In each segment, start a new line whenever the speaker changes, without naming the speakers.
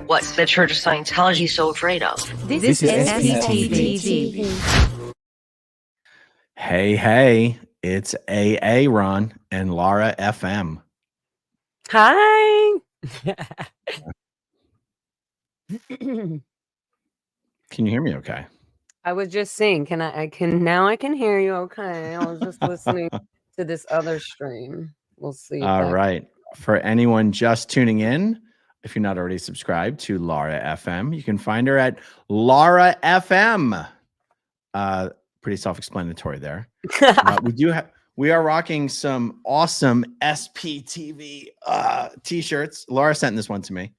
What's the Church of Scientology so afraid of?
This is SPTV.
Hey, it's AA Ron and Laura FM.
Hi.
Can you hear me okay?
I was just saying, I can hear you okay. I was just listening to this other stream. We'll see.
All right. For anyone just tuning in, if you're not already subscribed to Laura FM, you can find her at Laura FM. Pretty self-explanatory there. We are rocking some awesome SPTV t-shirts. Laura sent this one to me.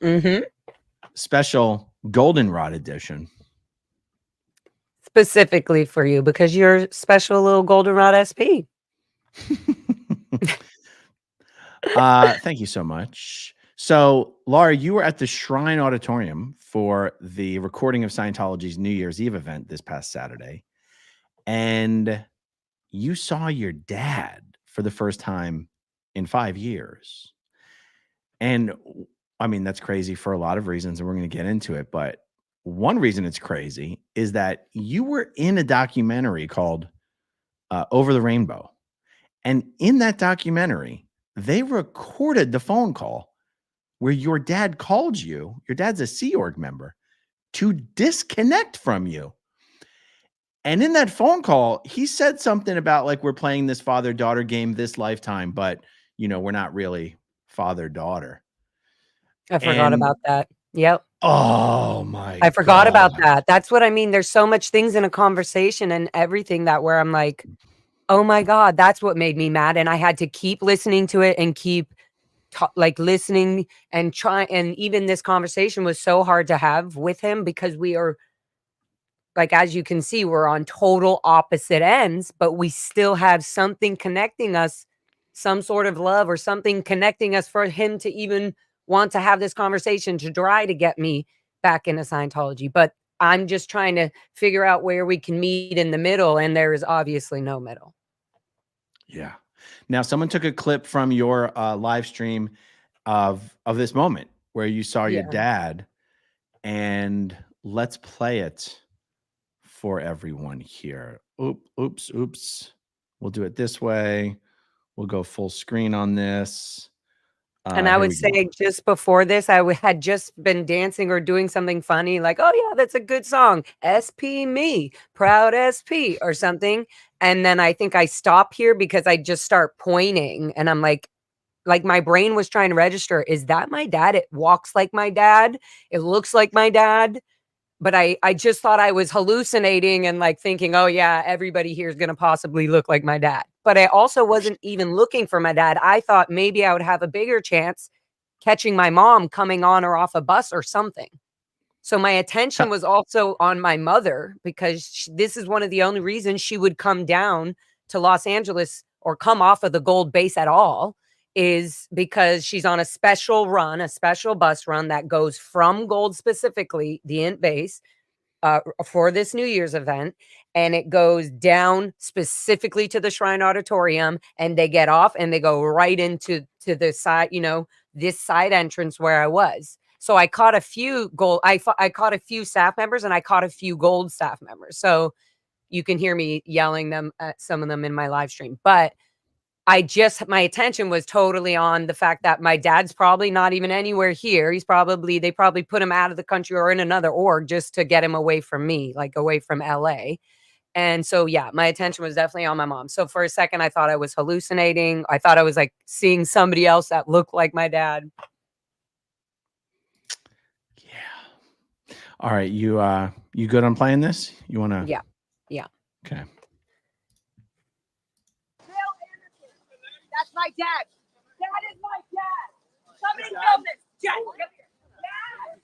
Mm-hmm.
Special Goldenrod edition.
Specifically for you, because you're special little Goldenrod SP.
Thank you so much. So, Laura, you were at the Shrine Auditorium for the Recording of Scientology's New Year's Eve event this past Saturday, and you saw your dad for the first time in 5 years. And I mean, that's crazy for a lot of reasons, and we're going to get into it. But one reason it's crazy is that you were in a documentary called Over the Rainbow. And in that documentary, they recorded the phone call where your dad called you. Your dad's a Sea Org member, to disconnect from you. And in that phone call, he said something about like, we're playing this father-daughter game this lifetime, but we're not really father-daughter.
I forgot about that. Yep.
Oh my!
I forgot about that. That's what I mean. There's so much things in a conversation and everything that where I'm like, oh my God, that's what made me mad. And I had to keep listening to it and keep listening and try. And even this conversation was so hard to have with him because we are, like, as you can see, we're on total opposite ends, but we still have something connecting us, some sort of love or something connecting us for him to even want to have this conversation to try to get me back into Scientology. But I'm just trying to figure out where we can meet in the middle, and there is obviously no middle.
Yeah. Now, someone took a clip from your live stream of this moment where you saw your dad, and let's play it for everyone here. Oops. We'll do it this way. We'll go full screen on this.
And I would say just before this, I had just been dancing or doing something funny, like, oh yeah, that's a good song. SP me, proud SP or something. And then I think I stop here because I just start pointing and I'm like my brain was trying to register. Is that my dad? It walks like my dad. It looks like my dad. But I just thought I was hallucinating and like thinking, oh yeah, everybody here is going to possibly look like my dad. But I also wasn't even looking for my dad. I thought maybe I would have a bigger chance catching my mom coming on or off a bus or something. So my attention was also on my mother because this is one of the only reasons she would come down to Los Angeles or come off of the Gold base at all, is because she's on a special bus run that goes from Gold, specifically the Int base, for this New Year's event. And it goes down specifically to the Shrine Auditorium, and they get off and they go right into the side, this side entrance where I was. So I caught a few Gold. I caught a few staff members and I caught a few Gold staff members. So you can hear me yelling them at some of them in my live stream, but my attention was totally on the fact that my dad's probably not even anywhere here. They probably put him out of the country or in another org just to get him away from me, like away from LA. And so, yeah, my attention was definitely on my mom. So for a second, I thought I was hallucinating. I thought I was like seeing somebody else that looked like my dad.
Yeah. All right. You good on playing this? You want to?
Yeah.
Okay.
That's my dad. That is my dad. Somebody film this. Dad, come here. Dad.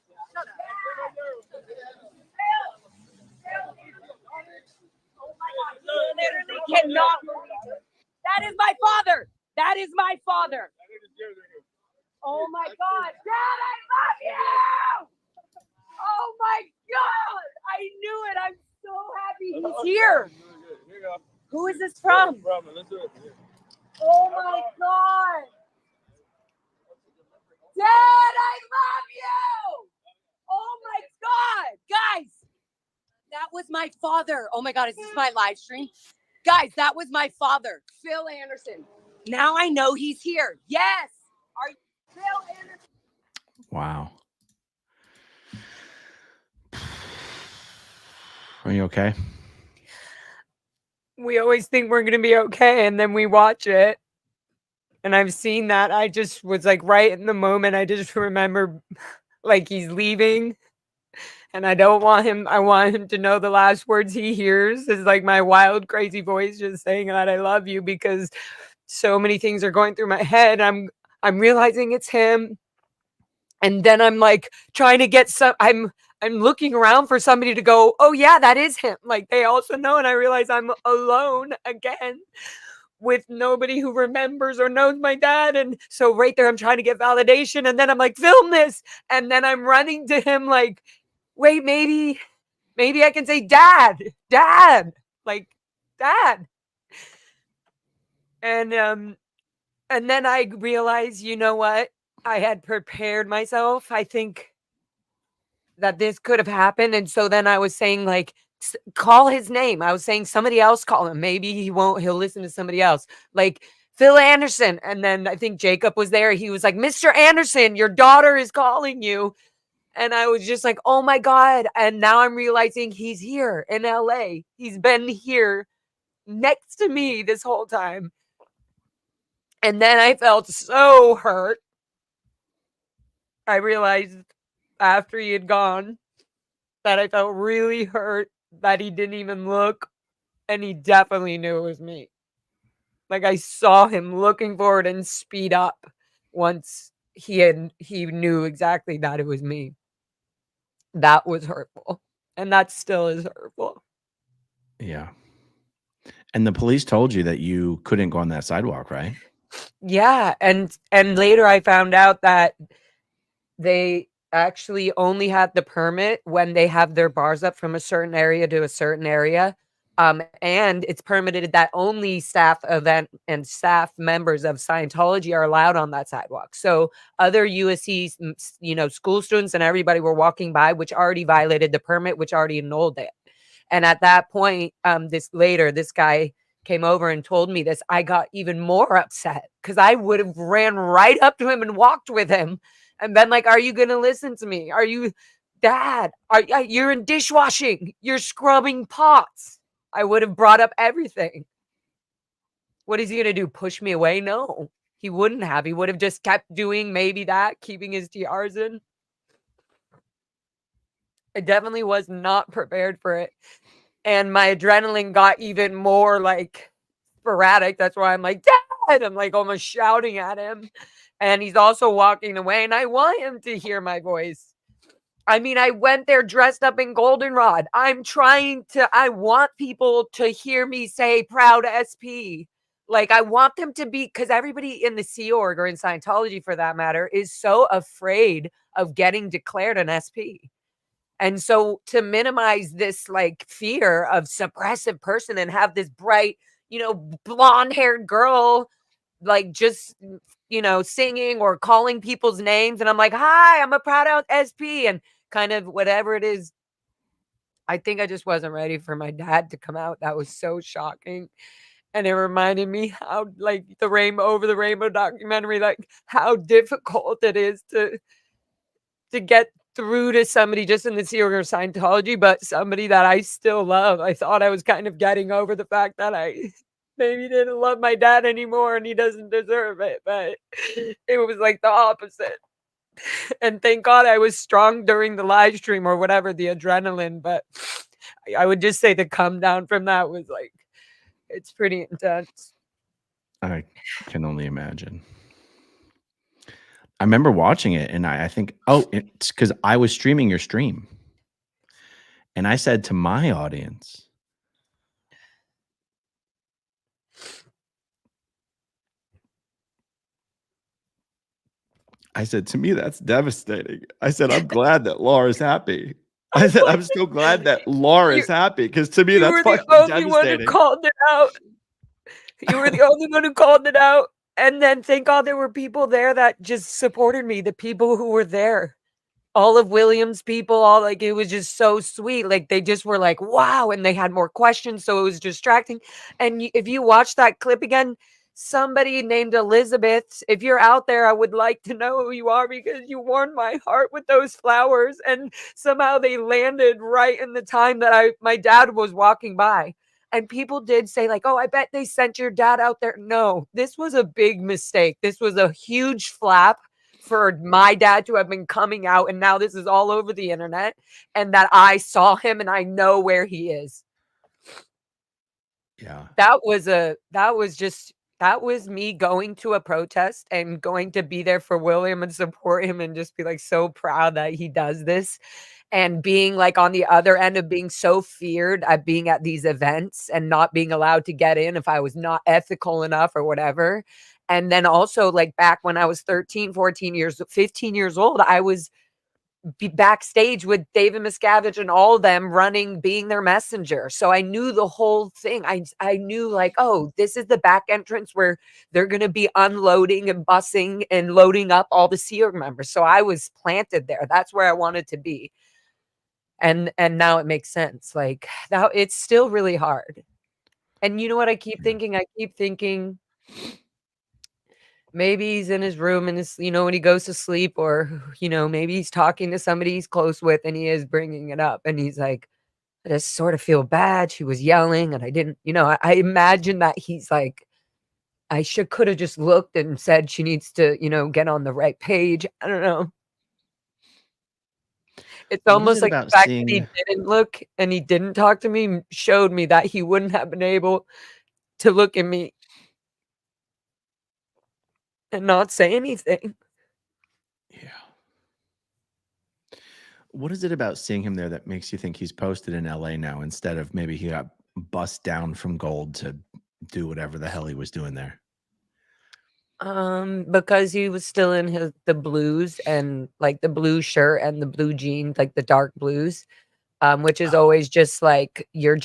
Oh my God. You literally cannot believe it. That is my father. That is my father. Oh my God. Dad, I love you. Oh my God. I knew it. I'm so happy he's here. Who is this from? Oh my God! Dad, I love you! was my father. Oh my God, is this my live stream? Guys, that was my father, Phil Anderson. Now I know he's here. Yes. Are you Phil Anderson?
Wow. Are you okay?
We always think we're going to be okay, and then we watch it. And I've seen that. I just was like right in the moment. I just remember like he's leaving. And I don't want him. I want him to know the last words he hears is like my wild, crazy voice just saying that I love you, because so many things are going through my head. I'm realizing it's him. And then I'm like trying to get I'm looking around for somebody to go, oh yeah, that is him. Like they also know. And I realize I'm alone again, with nobody who remembers or knows my dad. And so right there, I'm trying to get validation. And then I'm like, film this. And then I'm running to him like, wait, maybe I can say dad, like dad. And then I realized, you know what? I had prepared myself. I think that this could have happened. And so then I was saying like, call his name. I was saying somebody else call him. Maybe he'll listen to somebody else. Like Phil Anderson. And then I think Jacob was there. He was like, Mr. Anderson, your daughter is calling you. And I was just like, oh my God. And now I'm realizing he's here in LA. He's been here next to me this whole time. And then I felt so hurt. I realized after he had gone that I felt really hurt that he didn't even look, and he definitely knew it was me. Like I saw him looking forward and speed up once he knew exactly that it was me. That was hurtful, and that still is hurtful.
Yeah. And the police told you that you couldn't go on that sidewalk, right?
Yeah, and later I found out that they actually only have the permit when they have their bars up from a certain area to a certain area. And it's permitted that only staff event and staff members of Scientology are allowed on that sidewalk. So other USC, school students and everybody were walking by, which already violated the permit, which already annulled it. And at that point, this guy came over and told me this. I got even more upset because I would have ran right up to him and walked with him and been like, are you going to listen to me? Are you, Dad? You're in dishwashing. You're scrubbing pots. I would have brought up everything. What is he going to do? Push me away? No, he wouldn't have. He would have just kept doing maybe that, keeping his tiaras in. I definitely was not prepared for it. And my adrenaline got even more like sporadic. That's why I'm like, Dad! I'm like almost shouting at him. And he's also walking away. And I want him to hear my voice. I mean, I went there dressed up in goldenrod. I want people to hear me say proud SP. Like I want them to be, because everybody in the Sea Org or in Scientology for that matter is so afraid of getting declared an SP. And so to minimize this like fear of suppressive person and have this bright, blonde haired girl, like just, singing or calling people's names. And I'm like, hi, I'm a proud out SP and kind of whatever it is. I think I just wasn't ready for my dad to come out. That was so shocking. And it reminded me how like Over the Rainbow documentary, like how difficult it is to get through to somebody just in the Sea Org or Scientology, but somebody that I still love. I thought I was kind of getting over the fact that I maybe didn't love my dad anymore and he doesn't deserve it, but it was like the opposite. And thank God I was strong during the live stream or whatever, the adrenaline, but I would just say the come down from that was like, it's pretty intense.
I can only imagine. I remember watching it and I think, it's because I was streaming your stream. And I said to my audience, to me, that's devastating. I said, I'm glad that Laura's happy. I said, I'm so glad that Laura's happy because to me, that's fucking devastating. You were the only one who called it out.
You were the only one who called it out. And then thank God there were people there that just supported me, the people who were there. all of Williams people, all like it was just so sweet. Like they just were like, wow, and they had more questions, so it was distracting. And if you watch that clip again, somebody named Elizabeth, if you're out there, I would like to know who you are because you warmed my heart with those flowers, and somehow they landed right in the time that my dad was walking by. And people did say, like, oh, I bet they sent your dad out there. No, this was a big mistake. This was a huge flap for my dad to have been coming out. And now this is all over the internet. And that I saw him and I know where he is.
Yeah.
That was me going to a protest and going to be there for William and support him and just be like so proud that he does this. And being like on the other end of being so feared at being at these events and not being allowed to get in if I was not ethical enough or whatever. And then also like back when I was 13, 14 years, 15 years old, I was backstage with David Miscavige and all of them running, being their messenger. So I knew the whole thing. I knew like, oh, this is the back entrance where they're going to be unloading and busing and loading up all the Sea Org members. So I was planted there. That's where I wanted to be. And now it makes sense. Like now it's still really hard. And you know what I keep thinking? I keep thinking maybe he's in his room and his, when he goes to sleep, or, maybe he's talking to somebody he's close with and he is bringing it up. And he's like, I just sort of feel bad. She was yelling and I didn't, I imagine that he's like, I could have just looked and said she needs to, get on the right page. I don't know. It's almost like the fact that he didn't look and he didn't talk to me showed me that he wouldn't have been able to look at me and not say anything.
Yeah. What is it about seeing him there that makes you think he's posted in LA now instead of maybe he got bussed down from Gold to do whatever the hell he was doing there?
Because he was still in the blues and like the blue shirt and the blue jeans, like the dark blues, which is always just like you're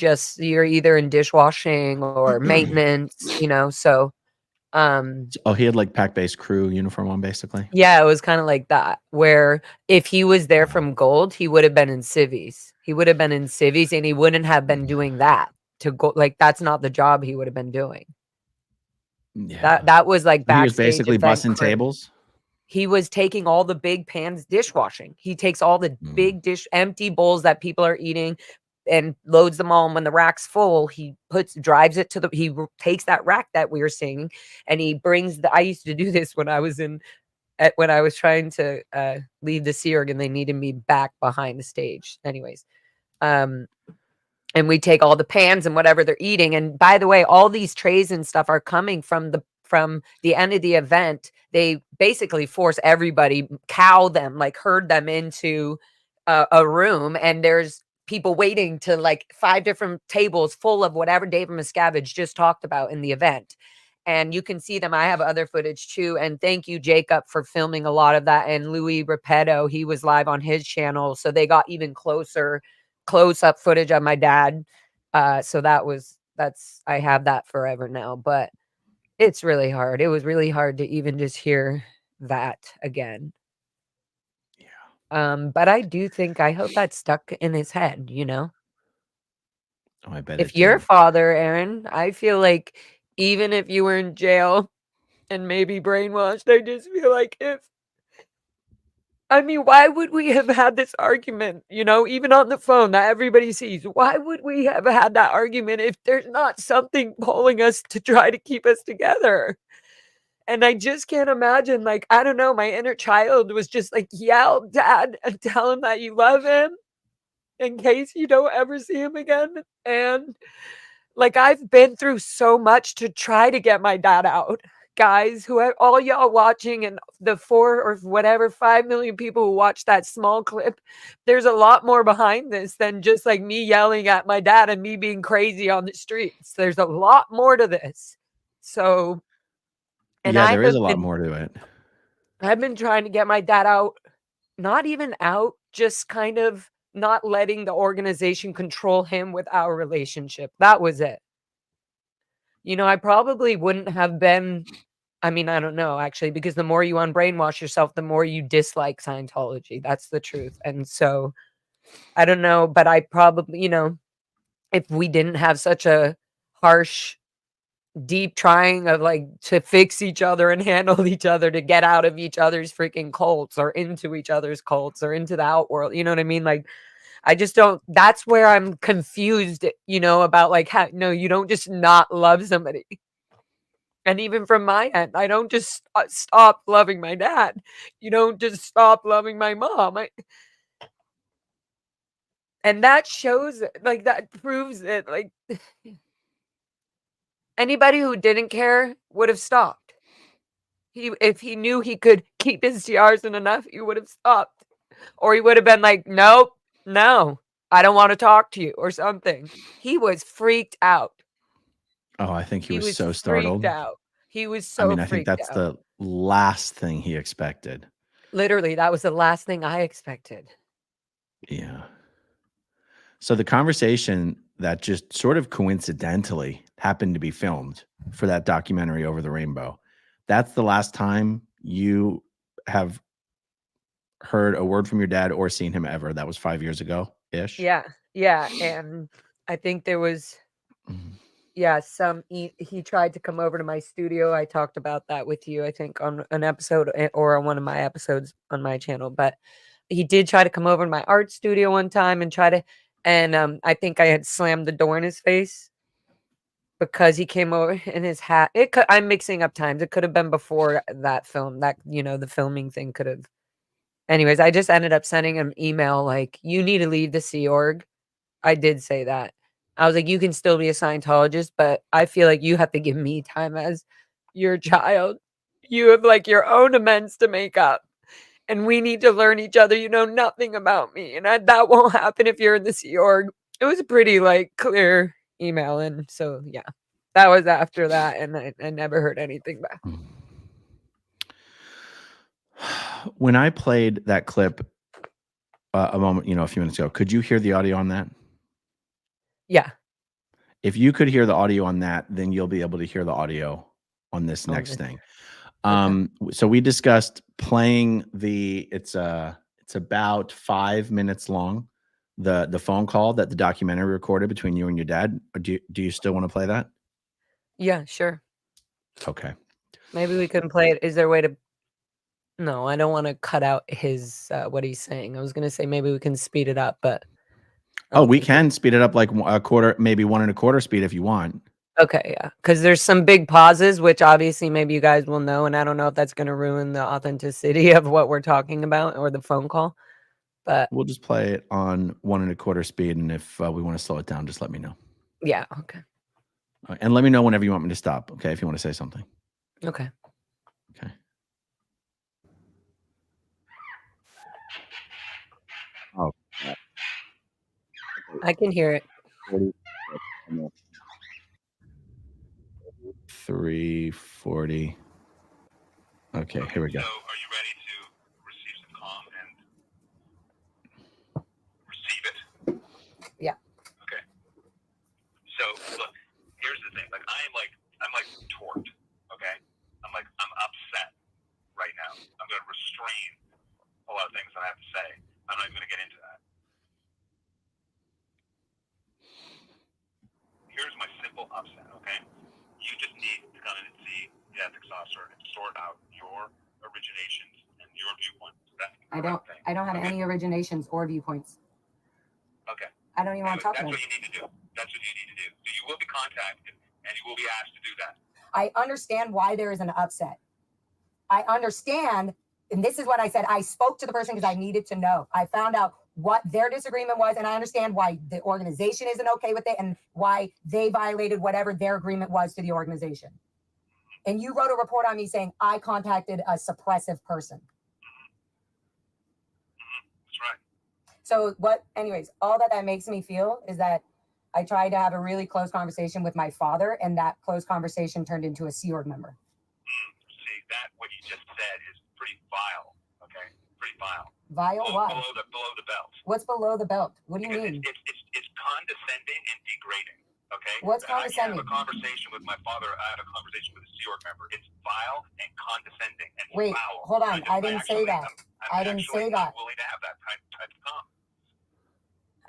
either in dishwashing or maintenance, so
he had like pack-based crew uniform on basically.
Yeah, it was kind of like that, where if he was there from Gold, he would have been in civvies. He would have been in civvies and he wouldn't have been doing that to go. Like that's not the job he would have been doing.
Yeah,
that was like backstage.
He was basically bussing tables.
He was taking all the big pans dishwashing. He takes all the big empty bowls that people are eating and loads them all. And when the rack's full, he drives it to he takes that rack that we were seeing and he brings I used to do this when I was trying to leave the Sea Org and they needed me back behind the stage. Anyways, and we take all the pans and whatever they're eating. And by the way, all these trays and stuff are coming from the end of the event. They basically force everybody, cow them, like herd them into a room. And there's people waiting to like 5 different tables full of whatever David Miscavige just talked about in the event. And you can see them. I have other footage too. And thank you, Jacob, for filming a lot of that. And Louis Repetto, he was live on his channel. So they got even close-up footage of my dad. So I have that forever now. But it's really hard. It was really hard to even just hear that again. Yeah. But I do think, I hope that stuck in his head, Oh,
I bet.
If your father, Aaron, I feel like even if you were in jail and maybe brainwashed, I just feel like why would we have had this argument, even on the phone that everybody sees? Why would we have had that argument if there's not something pulling us to try to keep us together? And I just can't imagine, like, I don't know, my inner child was just like, yell, Dad, and tell him that you love him in case you don't ever see him again. And like, I've been through so much to try to get my dad out. Guys, all y'all watching and the 4 or whatever 5 million people who watch that small clip, there's a lot more behind this than just like me yelling at my dad and me being crazy on the streets. There's a lot more to this. So, and
there is a lot more to it.
I've been trying to get my dad out, not even out, just kind of not letting the organization control him with our relationship. That was it. I probably wouldn't have been I mean, I don't know actually, because the more you unbrainwash yourself, the more you dislike Scientology. That's the truth. And so I don't know, but I probably, if we didn't have such a harsh, deep trying of like to fix each other and handle each other to get out of each other's freaking cults or into each other's cults or into the outworld, you know what I mean? Like, I just don't, that's where I'm confused, about like, how, no, you don't just not love somebody. And even from my end, I don't just stop loving my dad. You don't just stop loving my mom. And that shows it, like, that proves it. Like, anybody who didn't care would have stopped. If he knew he could keep his TRs in enough, he would have stopped. Or he would have been like, nope, no, I don't want to talk to you or something. He was freaked out.
Oh, I think he was so
freaked
startled.
out. He was
I
so
mean, I think
freaked
that's
out.
the last thing he expected.
Literally, that was the last thing I expected.
Yeah. So the conversation that just sort of coincidentally happened to be filmed for that documentary Over the Rainbow, that's the last time you have heard a word from your dad or seen him ever. That was 5 years ago-ish?
Yeah, and I think there was,
Mhm.
he tried to come over to my studio. I talked about that with you, I think, on an episode or on one of my episodes on my channel, but he did try to come over to my art studio one time and I think I had slammed the door in his face because he came over in his hat. I'm mixing up times. It could have been before that film, that, the filming thing could have. Anyways, I just ended up sending him an email like, you need to leave the Sea Org. I did say that. I was like, you can still be a Scientologist, but I feel like you have to give me time as your child. You have like your own amends to make up. And we need to learn each other. You know nothing about me. And that won't happen if you're in the Sea Org. It was a pretty like clear email. And so, yeah, that was after that. And I never heard anything back.
When I played that clip a moment, a few minutes ago, could you hear the audio on that?
Yeah.
If you could hear the audio on that, then you'll be able to hear the audio on this next thing. So we discussed playing it's about 5 minutes long, the phone call that the documentary recorded between you and your dad. Do you still want to play that?
Yeah, sure.
Okay.
Maybe we can play it. Is there a way to? No, I don't want to cut out his what he's saying. I was gonna say maybe we can speed it up, but
we can speed it up like a quarter, maybe 1 1/4 speed if you want.
Okay, yeah, because there's some big pauses, which obviously maybe you guys will know, and I don't know if that's gonna ruin the authenticity of what we're talking about or the phone call. But
we'll just play it on 1 1/4 speed, and if we want to slow it down, just let me know.
Yeah. Okay.
And let me know whenever you want me to stop. Okay, if you want to say something.
Okay.
Okay. Oh,
I can hear it.
3:40. Okay, here we go.
So, are you ready to receive some calm and receive it?
Yeah.
Okay. So, look, here's the thing. Like, I'm torqued. Okay. I'm upset right now. I'm going to restrain a lot of things that I have to say. I'm not even going to get into that. Here's my simple upset. Okay. You just need to come in and see the ethics officer and sort out your originations and your viewpoints. That's the correct thing.
I don't have any originations or viewpoints.
Okay.
I don't even want to talk to
That's
them.
what you need to do. That's what you need to do. So you will be contacted and you will be asked to do that.
I understand why there is an upset. I understand, and this is what I said. I spoke to the person because I needed to know. I found out what their disagreement was, and I understand why the organization isn't okay with it and why they violated whatever their agreement was to the organization. And you wrote a report on me saying I contacted a suppressive person.
That's right.
So anyways, all that makes me feel is that I tried to have a really close conversation with my father, and that close conversation turned into a Sea Org member.
See, that what you just said is pretty vile. Okay, pretty vile.
Vile what?
Below the belt.
What's below the belt? What do you
Because
mean?
it's condescending and degrading. Okay?
What's
And I can't have
condescending?
a conversation with my father. I have a conversation with a Sea Org member. It's vile and condescending and
Wait,
foul.
hold on. I didn't say that.
I'm
I didn't
actually
say
not
that.
willing to have that type of comment.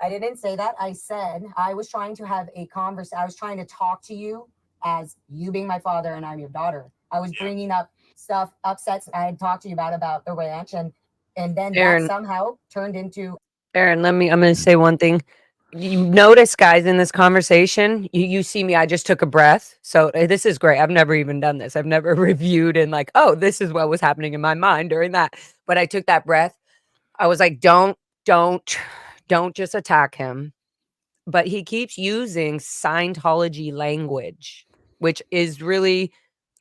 I didn't say that. I said I was trying to have a conversation. I was trying to talk to you as you being my father and I'm your daughter. I was bringing up stuff, upsets I had talked to you about the ranch, and then
Aaron.
that somehow turned into.
Aaron, I'm going to say one thing. You notice, guys, in this conversation, you see me, I just took a breath. So this is great. I've never even done this. I've never reviewed and like, oh, this is what was happening in my mind during that. But I took that breath. I was like, don't just attack him. But he keeps using Scientology language, which is really,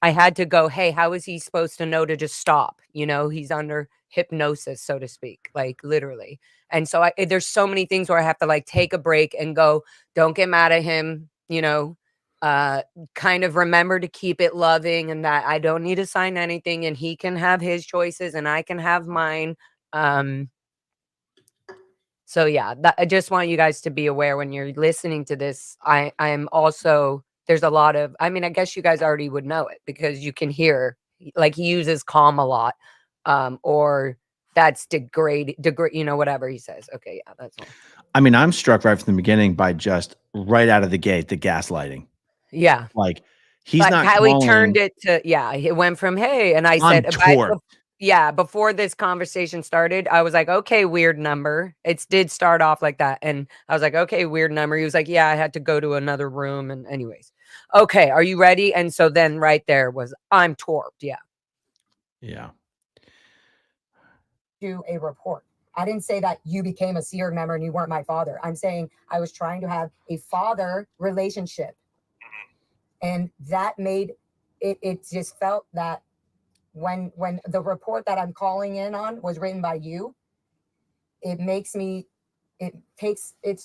I had to go, hey, how is he supposed to know to just stop? You know, he's under hypnosis, so to speak, like literally. And so there's so many things where I have to like take a break and go, don't get mad at him, you know, kind of remember to keep it loving and that I don't need to sign anything and he can have his choices and I can have mine. So yeah, I just want you guys to be aware when you're listening to this. I am also, there's a lot of, I mean, I guess you guys already would know it because you can hear, like he uses calm a lot, or that's degrade, you know, whatever he says. Okay, yeah, that's all.
I mean, I'm struck right from the beginning by just right out of the gate, the gaslighting.
Yeah.
Like he's
Like
not
how
calling,
he turned it to, yeah, it went from, hey, and I
I'm
said,
torn.
yeah, before this conversation started, I was like, okay, weird number. It did start off like that. And I was like, okay, weird number. He was like, yeah, I had to go to another room. And anyways, okay, are you ready? And so then right there was, I'm torped. Yeah.
Yeah.
Do a report. I didn't say that you became a Sea Org member and you weren't my father. I'm saying I was trying to have a father relationship. And that made it just felt that when the report that I'm calling in on was written by you, it's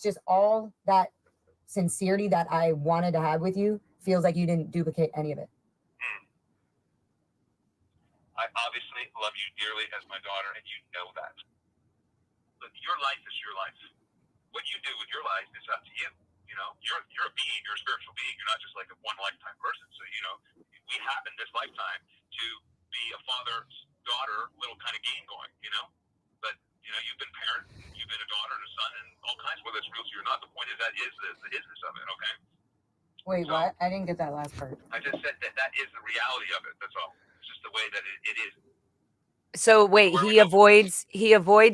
just all that sincerity that I wanted to have with you feels like you didn't duplicate any of it.
I obviously love you dearly as my daughter, and you know that. But your life is your life. What you do with your life is up to you. You know, you're a being, you're a spiritual being. You're not just like a one lifetime person. So, you know, we have in this lifetime to be a father-daughter little kind of game going, you know? But, you know, you've been parent, you've been a daughter and a son, and all kinds, whether it's real to you or not. The point is that is the isness of it, okay?
Wait, so, what? I didn't get that last part.
I just said that is the reality of it. That's all. It's just the way that it is.
So wait, he avoids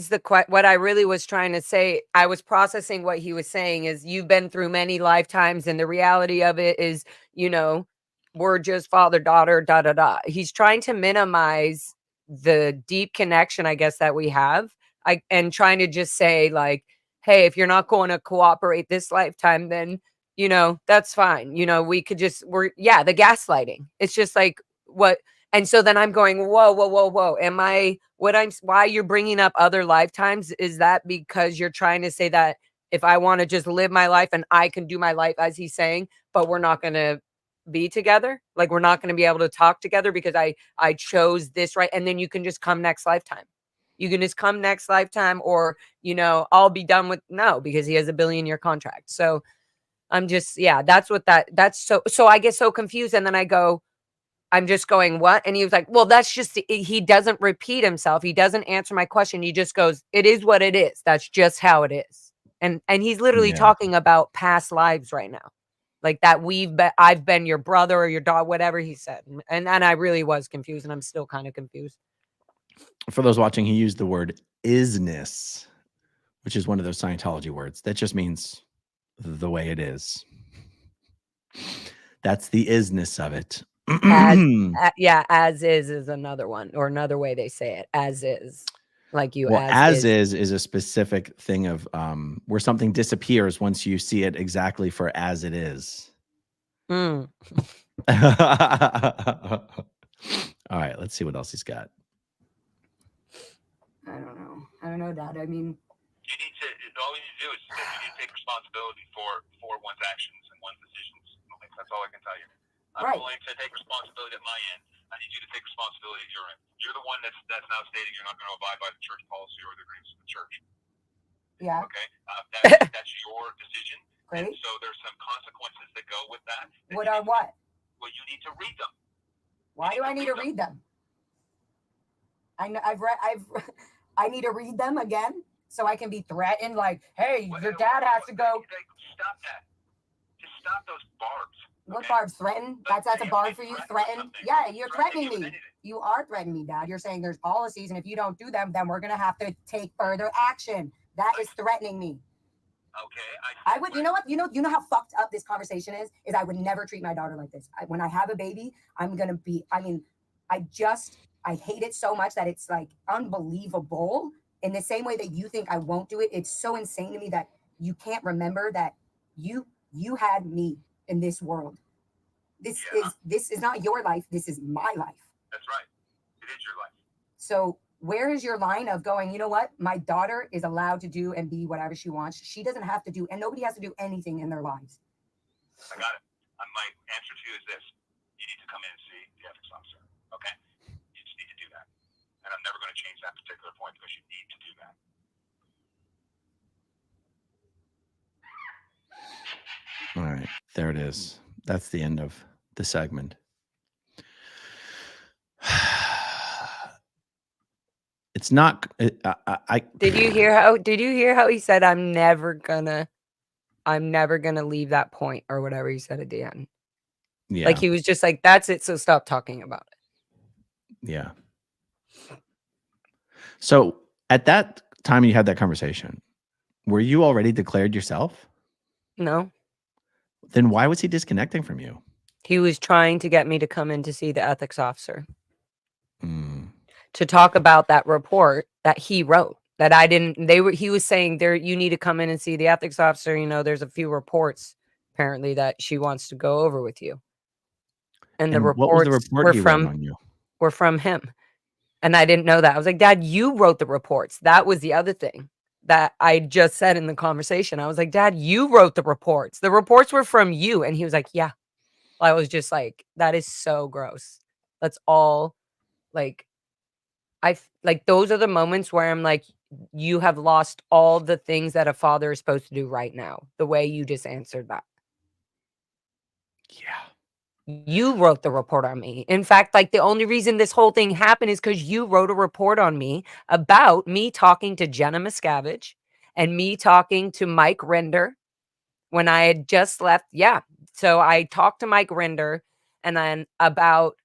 the what I really was trying to say. I was processing what he was saying is you've been through many lifetimes and the reality of it is, you know, we're just father, daughter, da, da, da. He's trying to minimize the deep connection, I guess, that we have. And trying to just say like, hey, if you're not going to cooperate this lifetime, then, you know, that's fine. You know, we could just, the gaslighting. It's just like what. And so then I'm going, whoa. Why you're bringing up other lifetimes? Is that because you're trying to say that if I want to just live my life and I can do my life as he's saying, but we're not going to be together? Like we're not going to be able to talk together because I chose this, right? And then you can just come next lifetime. You can just come next lifetime or, you know, I'll be done with because he has a 1 billion-year contract. So I'm just, that's so I get so confused. And then I go, I'm just going, what? And he was like, well, that's just, he doesn't repeat himself. He doesn't answer my question. He just goes, it is what it is. That's just how it is. And he's literally talking about past lives right now. Like that I've been your brother or your dog, whatever he said. And I really was confused and I'm still kind of confused.
For those watching, he used the word isness, which is one of those Scientology words. That just means the way it is. That's the isness of it.
As is another one or another way they say it. As is, like you.
Well, as is a specific thing of where something disappears once you see it exactly for as it is. All right, let's see what else he's got.
I don't know, Dad. I mean,
all we need to do is you need to take responsibility for one's actions and one's decisions. That's all I can tell you. I'm willing to take responsibility at my end. I need you to take responsibility at your end. You're the one that's now stating you're not going to abide by the church policy or the agreements of the church. Yeah. Okay. That's your decision. Great. And so there's some consequences go with that. then
What
you
are
need to-
what?
Well, you need to read them.
Why do I need to read them? I know I need to read them again so I can be threatened. Like, hey, your dad has to go.
Stop that. Just stop those barbs.
What
okay?
barbs? Threaten? That's a barb for you. Threaten? Yeah, you're threatening me.
Anything.
You are threatening me, Dad. You're saying there's policies, and if you don't do them, then we're gonna have to take further action. That is threatening me.
Okay.
I would, you know what? You know how fucked up this conversation is I would never treat my daughter like this. When I have a baby, I'm gonna be. I mean, I hate it so much that it's like unbelievable. In the same way that you think I won't do it, it's so insane to me that you can't remember that you had me in this world. This is not your life. This is my life.
That's right. It is your life.
So where is your line of going, you know what? My daughter is allowed to do and be whatever she wants. She doesn't have to do, and nobody has to do anything in their lives.
I got it. My answer to you is this. You need to come in and see the ethics officer. Okay? You just need to do that. And I'm never going to change that particular point because you need to do that.
All right, there it is. That's the end of the segment. It's not.
Did you hear how he said, I'm never gonna leave that point, or whatever he said at the end?
Yeah.
Like, he was just like, that's it, so stop talking about it.
Yeah. So at that time you had that conversation, were you already declared yourself?
No.
Then why was he disconnecting from you?
He was trying to get me to come in to see the ethics officer
Mm.
to talk about that report that he wrote that I didn't. He was saying there, you need to come in and see the ethics officer. You know, there's a few reports apparently that she wants to go over with you. And the
what was
reports
the report
were
he
from
wrote on you?
were from him. And I didn't know that. I was like, Dad, you wrote the reports. That was the other thing that I just said in the conversation. I was like, Dad, you wrote the reports. The reports were from you. And he was like, yeah. I was just like, that is so gross. That's all. Like, those are the moments where I'm like, you have lost all the things that a father is supposed to do right now. The way you just answered that.
Yeah.
You wrote the report on me. In fact, like, the only reason this whole thing happened is because you wrote a report on me about me talking to Jenna Miscavige and me talking to Mike Rinder when I had just left. Yeah. So I talked to Mike Rinder and then about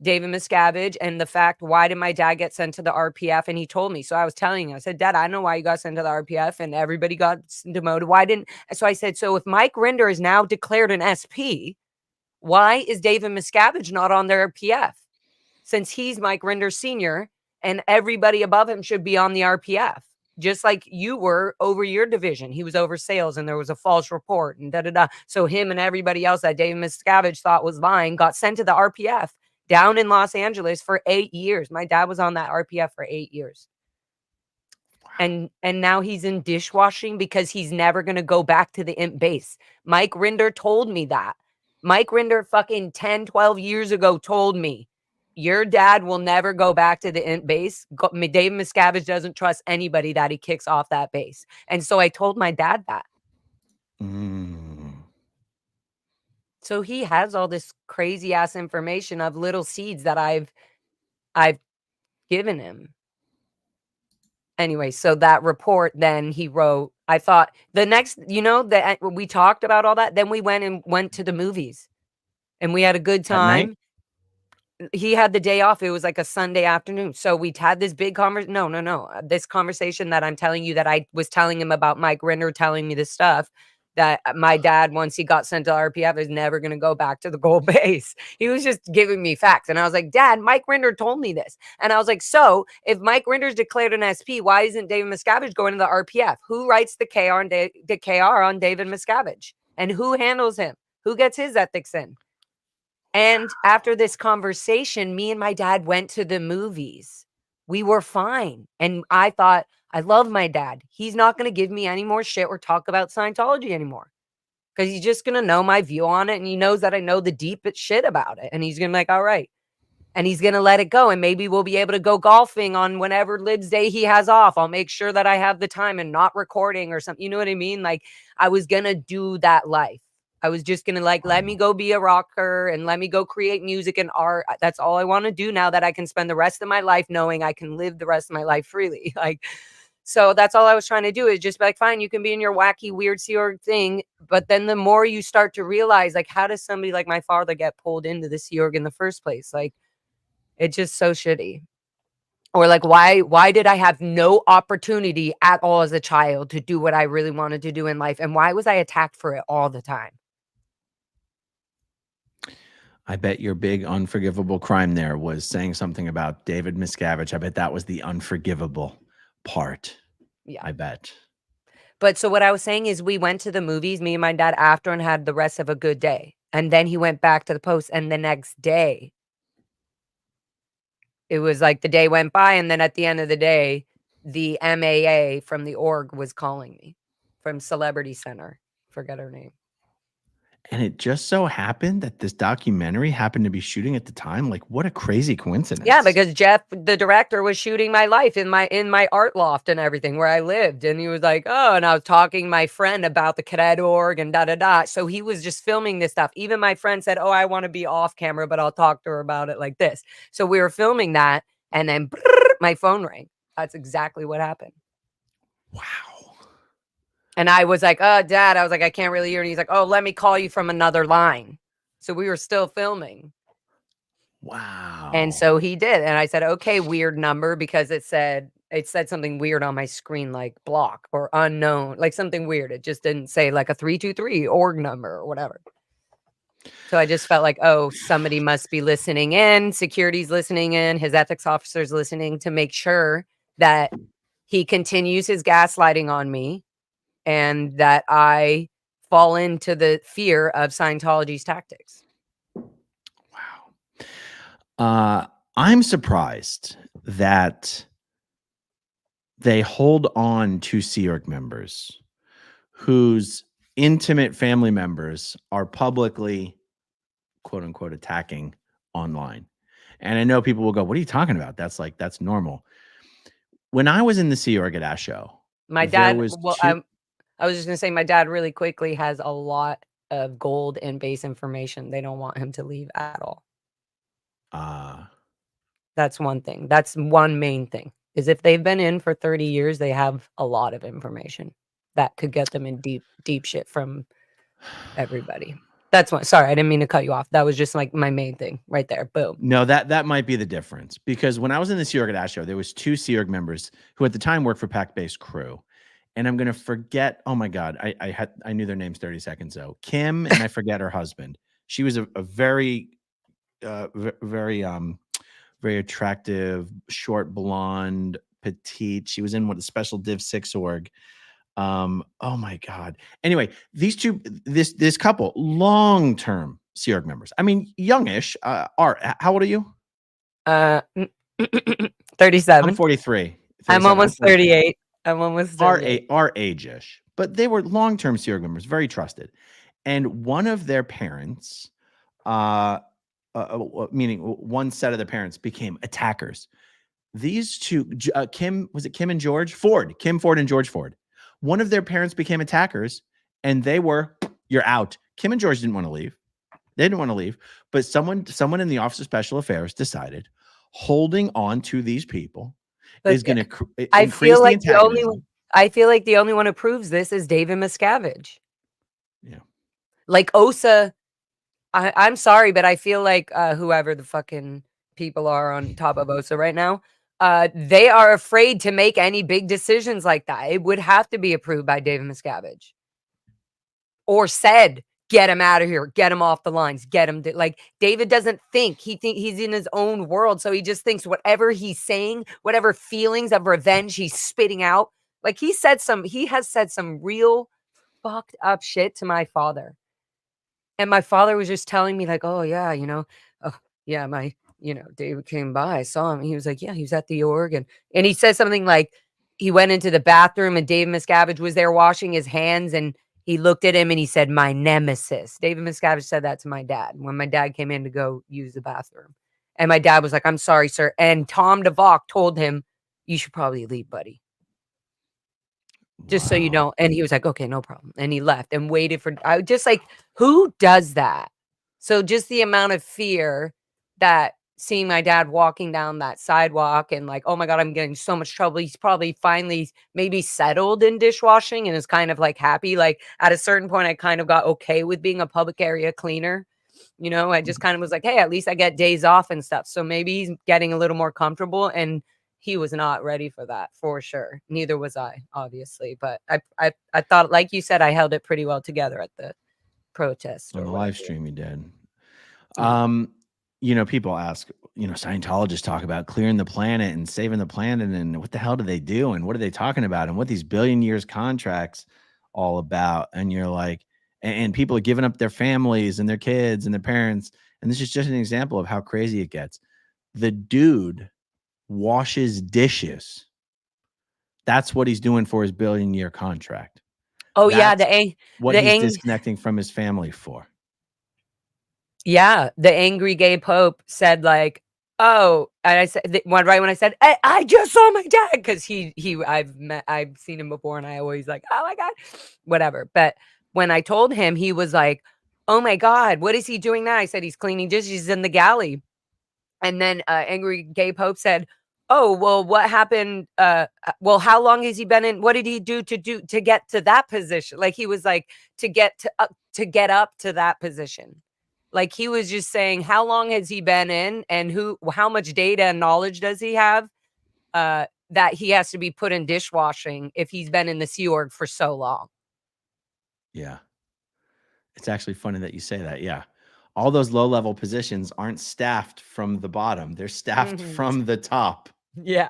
David Miscavige and the fact, why did my dad get sent to the RPF? And he told me. So I was telling him, I said, Dad, I know why you got sent to the RPF and everybody got demoted. Why didn't? So I said, so if Mike Rinder is now declared an SP, why is David Miscavige not on the RPF? Since he's Mike Rinder Sr. and everybody above him should be on the RPF. Just like you were over your division. He was over sales and there was a false report and da-da-da. So him and everybody else that David Miscavige thought was lying got sent to the RPF down in Los Angeles for 8 years. My dad was on that RPF for 8 years. And now he's in dishwashing because he's never going to go back to the imp base. Mike Rinder told me that. Mike Rinder fucking 10, 12 years ago told me, your dad will never go back to the imp base. David Miscavige doesn't trust anybody that he kicks off that base. And so I told my dad that.
Mm.
So he has all this crazy ass information of little seeds that I've given him. Anyway, so that report then he wrote, I thought the next, that we talked about all that. Then we went to the movies and we had a good time. He had the day off. It was like a Sunday afternoon. So we had this big conversation. No. This conversation that I'm telling you that I was telling him about Mike Rinder telling me this stuff that my dad, once he got sent to RPF, is never going to go back to the gold base. He was just giving me facts. And I was like, Dad, Mike Rinder told me this. And I was like, so if Mike Rinder's declared an SP, why isn't David Miscavige going to the RPF? Who writes the KR on David Miscavige? And who handles him? Who gets his ethics in? And after this conversation, me and my dad went to the movies. We were fine. And I thought, I love my dad. He's not going to give me any more shit or talk about Scientology anymore. Because he's just going to know my view on it. And he knows that I know the deep shit about it. And he's going to be like, all right. And he's going to let it go. And maybe we'll be able to go golfing on whenever Lib's Day he has off. I'll make sure that I have the time and not recording or something. You know what I mean? Like, I was going to do that life. I was just gonna like let me go be a rocker and let me go create music and art. That's all I want to do now that I can spend the rest of my life knowing I can live the rest of my life freely. Like, so that's all I was trying to do, is just be like, fine, you can be in your wacky, weird Sea Org thing. But then the more you start to realize, like, how does somebody like my father get pulled into the Sea Org in the first place? Like, it's just so shitty. Or like, why did I have no opportunity at all as a child to do what I really wanted to do in life? And why was I attacked for it all the time?
I bet your big unforgivable crime there was saying something about David Miscavige. I bet that was the unforgivable part.
Yeah.
I bet.
But so what I was saying is, we went to the movies, me and my dad, after, and had the rest of a good day. And then he went back to the Post, and the next day, it was like the day went by, and then at the end of the day, the MAA from the org was calling me from Celebrity Center. Forget her name.
And it just so happened that this documentary happened to be shooting at the time. Like, what a crazy coincidence.
Yeah, because Jeff, the director, was shooting my life in my art loft and everything where I lived. And he was like, oh, and I was talking to my friend about the cadet org and da-da-da. So he was just filming this stuff. Even my friend said, oh, I want to be off camera, but I'll talk to her about it like this. So we were filming that, and then my phone rang. That's exactly what happened.
Wow.
And I was like, oh, Dad, I was like, I can't really hear. And he's like, oh, let me call you from another line. So we were still filming.
Wow.
And so he did. And I said, okay, weird number, because it said something weird on my screen, like block or unknown, like something weird. It just didn't say like a 323 org number or whatever. So I just felt like, oh, somebody must be listening in. Security's listening in. His ethics officer's listening to make sure that he continues his gaslighting on me, and that I fall into the fear of Scientology's tactics.
Wow. I'm surprised that they hold on to Sea Org members whose intimate family members are publicly, quote unquote, attacking online. And I know people will go, what are you talking about? That's normal. When I was in the Sea Org at Ash Show,
my dad, I was just going to say, my dad really quickly has a lot of gold and base information. They don't want him to leave at all. That's one thing. That's one main thing, is if they've been in for 30 years, they have a lot of information that could get them in deep shit from everybody. That's one. Sorry, I didn't mean to cut you off. That was just like my main thing right there. Boom.
No, that might be the difference, because when I was in the Sea Org at Ash Show, there was 2 Sea Org members who at the time worked for Pack-Based Crew. And I'm going to forget. Oh my God. I knew their names 30 seconds ago. Kim, and I forget her husband. She was a very, very attractive, short, blonde, petite. She was in what, a special Div 6 org. Oh my God. Anyway, these two, this couple, long-term Sea Org members. I mean, youngish. Art, how old are you?
37.
I'm 43.
I'm almost 38. I'm almost 38.
Our age-ish. But they were long-term Sea Org members, very trusted. And one of their parents, meaning one set of the parents, became attackers. These two, Kim and George Ford? Kim Ford and George Ford. One of their parents became attackers, and they were, you're out. Kim and George didn't want to leave. They didn't want to leave. But someone in the Office of Special Affairs decided holding on to these people is going to increase the antagonism.
I feel like the only one who proves this is David Miscavige.
Yeah.
Like OSA, I'm sorry, but I feel like whoever the fucking people are on top of OSA right now, they are afraid to make any big decisions like that. It would have to be approved by David Miscavige. Or said, get him out of here, get him off the lines, get him. Like, David doesn't think. He's in his own world, so he just thinks whatever he's saying, whatever feelings of revenge he's spitting out. Like, he has said some real fucked up shit to my father. And my father was just telling me, like, oh yeah, David came by, I saw him. He was like, yeah, he was at the org. And he said something like, he went into the bathroom and David Miscavige was there washing his hands, and he looked at him and he said, my nemesis. David Miscavige said that to my dad when my dad came in to go use the bathroom. And my dad was like, I'm sorry, sir. And Tom DeVock told him, you should probably leave, buddy. just so you
Wow.
know. And he was like, okay, no problem. And he left and waited for, I was just like, who does that? So just the amount of fear that seeing my dad walking down that sidewalk and like, oh my God, I'm getting so much trouble. He's probably finally maybe settled in dishwashing and is kind of like happy. Like at a certain point, I kind of got okay with being a public area cleaner. You know, I just kind of was like, hey, at least I get days off and stuff. So maybe he's getting a little more comfortable, and he was not ready for that for sure. Neither was I, obviously. But I thought, like you said, I held it pretty well together at the protest
On
or
the
whatever.
live stream you did.
Yeah.
You know, people ask, you know, Scientologists talk about clearing the planet and saving the planet, and what the hell do they do? And what are they talking about? And what these billion years contracts all about? And you're like, and people are giving up their families and their kids and their parents. And this is just an example of how crazy it gets. The dude washes dishes. That's what he's doing for his billion-year contract.
Oh yeah,
That's what
the
he's
ang
disconnecting from his family for.
yeah, the angry gay pope said like, oh, and I said right when I said, I just saw my dad, because I've seen him before, and I always like, oh my God, whatever. But when I told him, he was like, oh my God, what is he doing now? I said he's cleaning dishes in the galley. And then angry gay pope said, oh, well, what happened? Well, how long has he been in? What did he do to get to that position? Like he was like, to get up to that position. Like he was just saying, how long has he been in, and how much data and knowledge does he have that he has to be put in dishwashing if he's been in the Sea Org for so long?
Yeah. It's actually funny that you say that. Yeah. All those low-level positions aren't staffed from the bottom. They're staffed
Mhm.
from the top.
Yeah.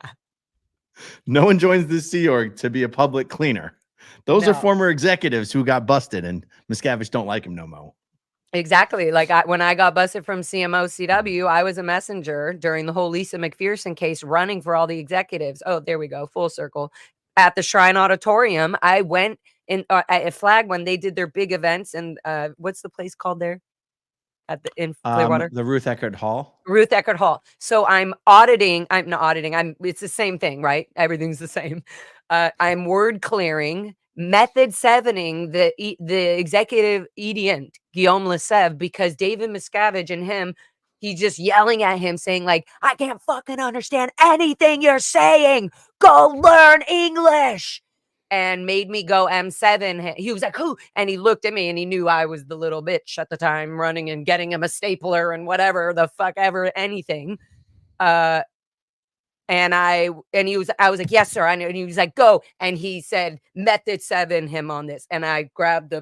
No one joins the Sea Org to be a public cleaner. Those are
No.
former executives who got busted, and Miscavige don't like him no more.
Exactly. Like when I got busted from CMO CW, I was a messenger during the whole Lisa McPherson case, running for all the executives. Oh, there we go. Full circle. At the Shrine Auditorium, I went at Flag when they did their big events. And what's the place called there? In Clearwater?
The Ruth Eckerd Hall.
Ruth Eckerd Hall. So I'm not auditing. It's the same thing, right? Everything's the same. I'm word clearing, method sevening the executive edict, Guillaume Lessev, because David Miscavige and him, he's just yelling at him saying like, I can't fucking understand anything you're saying. Go learn English. And made me go M7. He was like, who? And he looked at me and he knew I was the little bitch at the time, running and getting him a stapler and whatever the fuck ever, anything. I was like, yes, sir. I know. And he was like, go. And he said, method 7 him on this. And I grabbed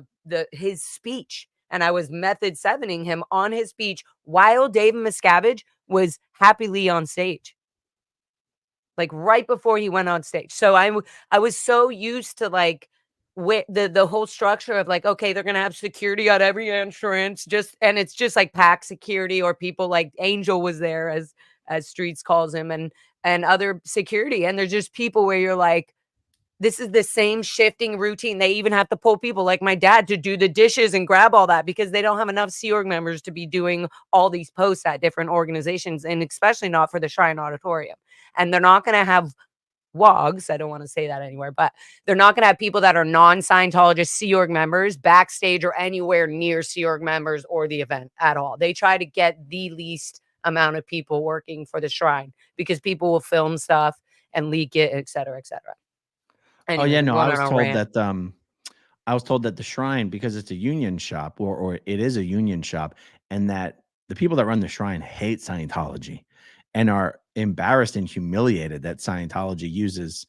his speech, and I was method 7ing him on his speech while David Miscavige was happily on stage. Like right before he went on stage. So I was so used to like with the whole structure of like, okay, they're gonna have security at every entrance, and it's just like pack security, or people like Angel was there, as Streets calls him, and other security. And there's just people where you're like, this is the same shifting routine. They even have to pull people like my dad to do the dishes and grab all that, because they don't have enough Sea Org members to be doing all these posts at different organizations, and especially not for the Shrine Auditorium. And they're not going to have WOGs. I don't want to say that anywhere, but they're not going to have people that are non-Scientologist Sea Org members backstage or anywhere near Sea Org members or the event at all. They try to get the least amount of people working for the Shrine, because people will film stuff and leak it, et cetera, et cetera. Anyway,
Oh yeah, no, I was told that the Shrine, because it's a union shop, or it is a union shop, and that the people that run the Shrine hate Scientology and are embarrassed and humiliated that Scientology uses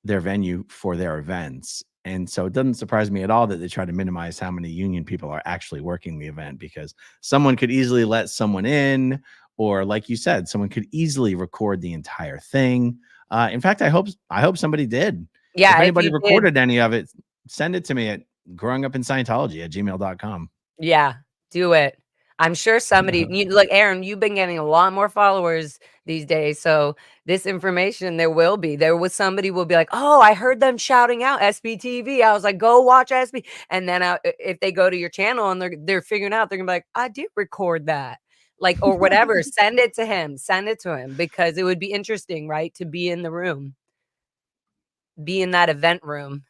their venue for their events. And so it doesn't surprise me at all that they try to minimize how many union people are actually working the event, because someone could easily let someone in, or like you said, someone could easily record the entire thing. In fact, I hope somebody did.
Yeah.
If anybody recorded any of it, send it to me at growingupinscientology@gmail.com.
Yeah, do it. I'm sure somebody, look, Aaron, you've been getting a lot more followers these days. So this information, there was somebody will be like, oh, I heard them shouting out SBTV. I was like, go watch SB. And then if they go to your channel and they're figuring out, they're gonna be like, I did record that. Like, or whatever, send it to him, because it would be interesting, right? To be in the room, be in that event room.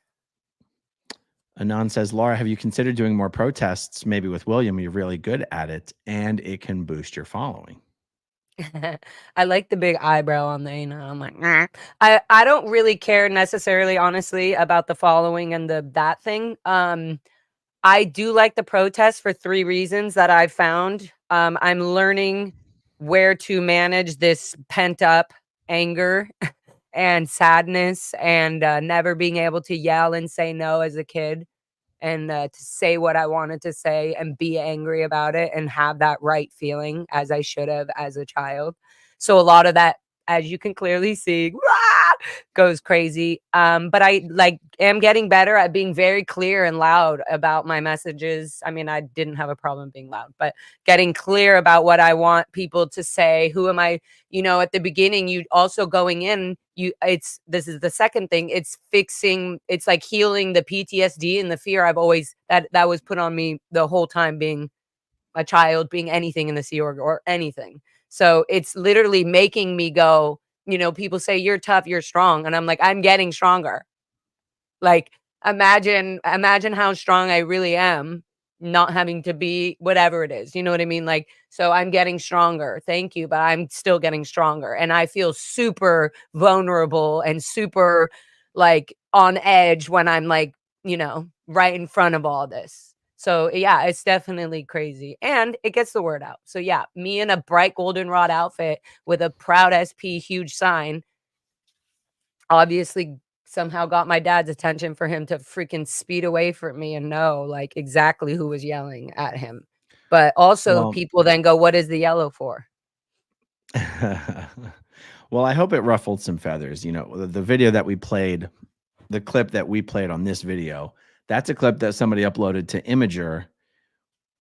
Anon says, Laura, have you considered doing more protests? Maybe with William, you're really good at it, and it can boost your following.
I like the big eyebrow on the Anon. I'm like, nah. I don't really care necessarily, honestly, about the following and that thing. I do like the protest for 3 reasons that I've found. I'm learning where to manage this pent up anger and sadness and never being able to yell and say no as a kid and to say what I wanted to say and be angry about it and have that right feeling as I should have as a child. So a lot of that, as you can clearly see, goes crazy. But I am getting better at being very clear and loud about my messages. I mean, I didn't have a problem being loud, but getting clear about what I want people to say. Who am I? You know, at the beginning, you also going in, this is the second thing. It's like healing the PTSD and the fear I've always that was put on me the whole time being a child, being anything in the Sea Org or anything. So it's literally making me go, you know, people say you're tough, you're strong. And I'm like, I'm getting stronger. Like, imagine how strong I really am, not having to be whatever it is. You know what I mean? Like, so I'm getting stronger. Thank you. But I'm still getting stronger. And I feel super vulnerable and super like on edge when I'm like, you know, right in front of all this. So yeah, it's definitely crazy. And it gets the word out. So yeah, me in a bright goldenrod outfit with a proud SP huge sign obviously somehow got my dad's attention for him to freaking speed away from me and know like exactly who was yelling at him. But also people then go, what is the yellow for?
Well, I hope it ruffled some feathers. You know, the video that we played, the clip that we played on this video, that's a clip that somebody uploaded to Imager,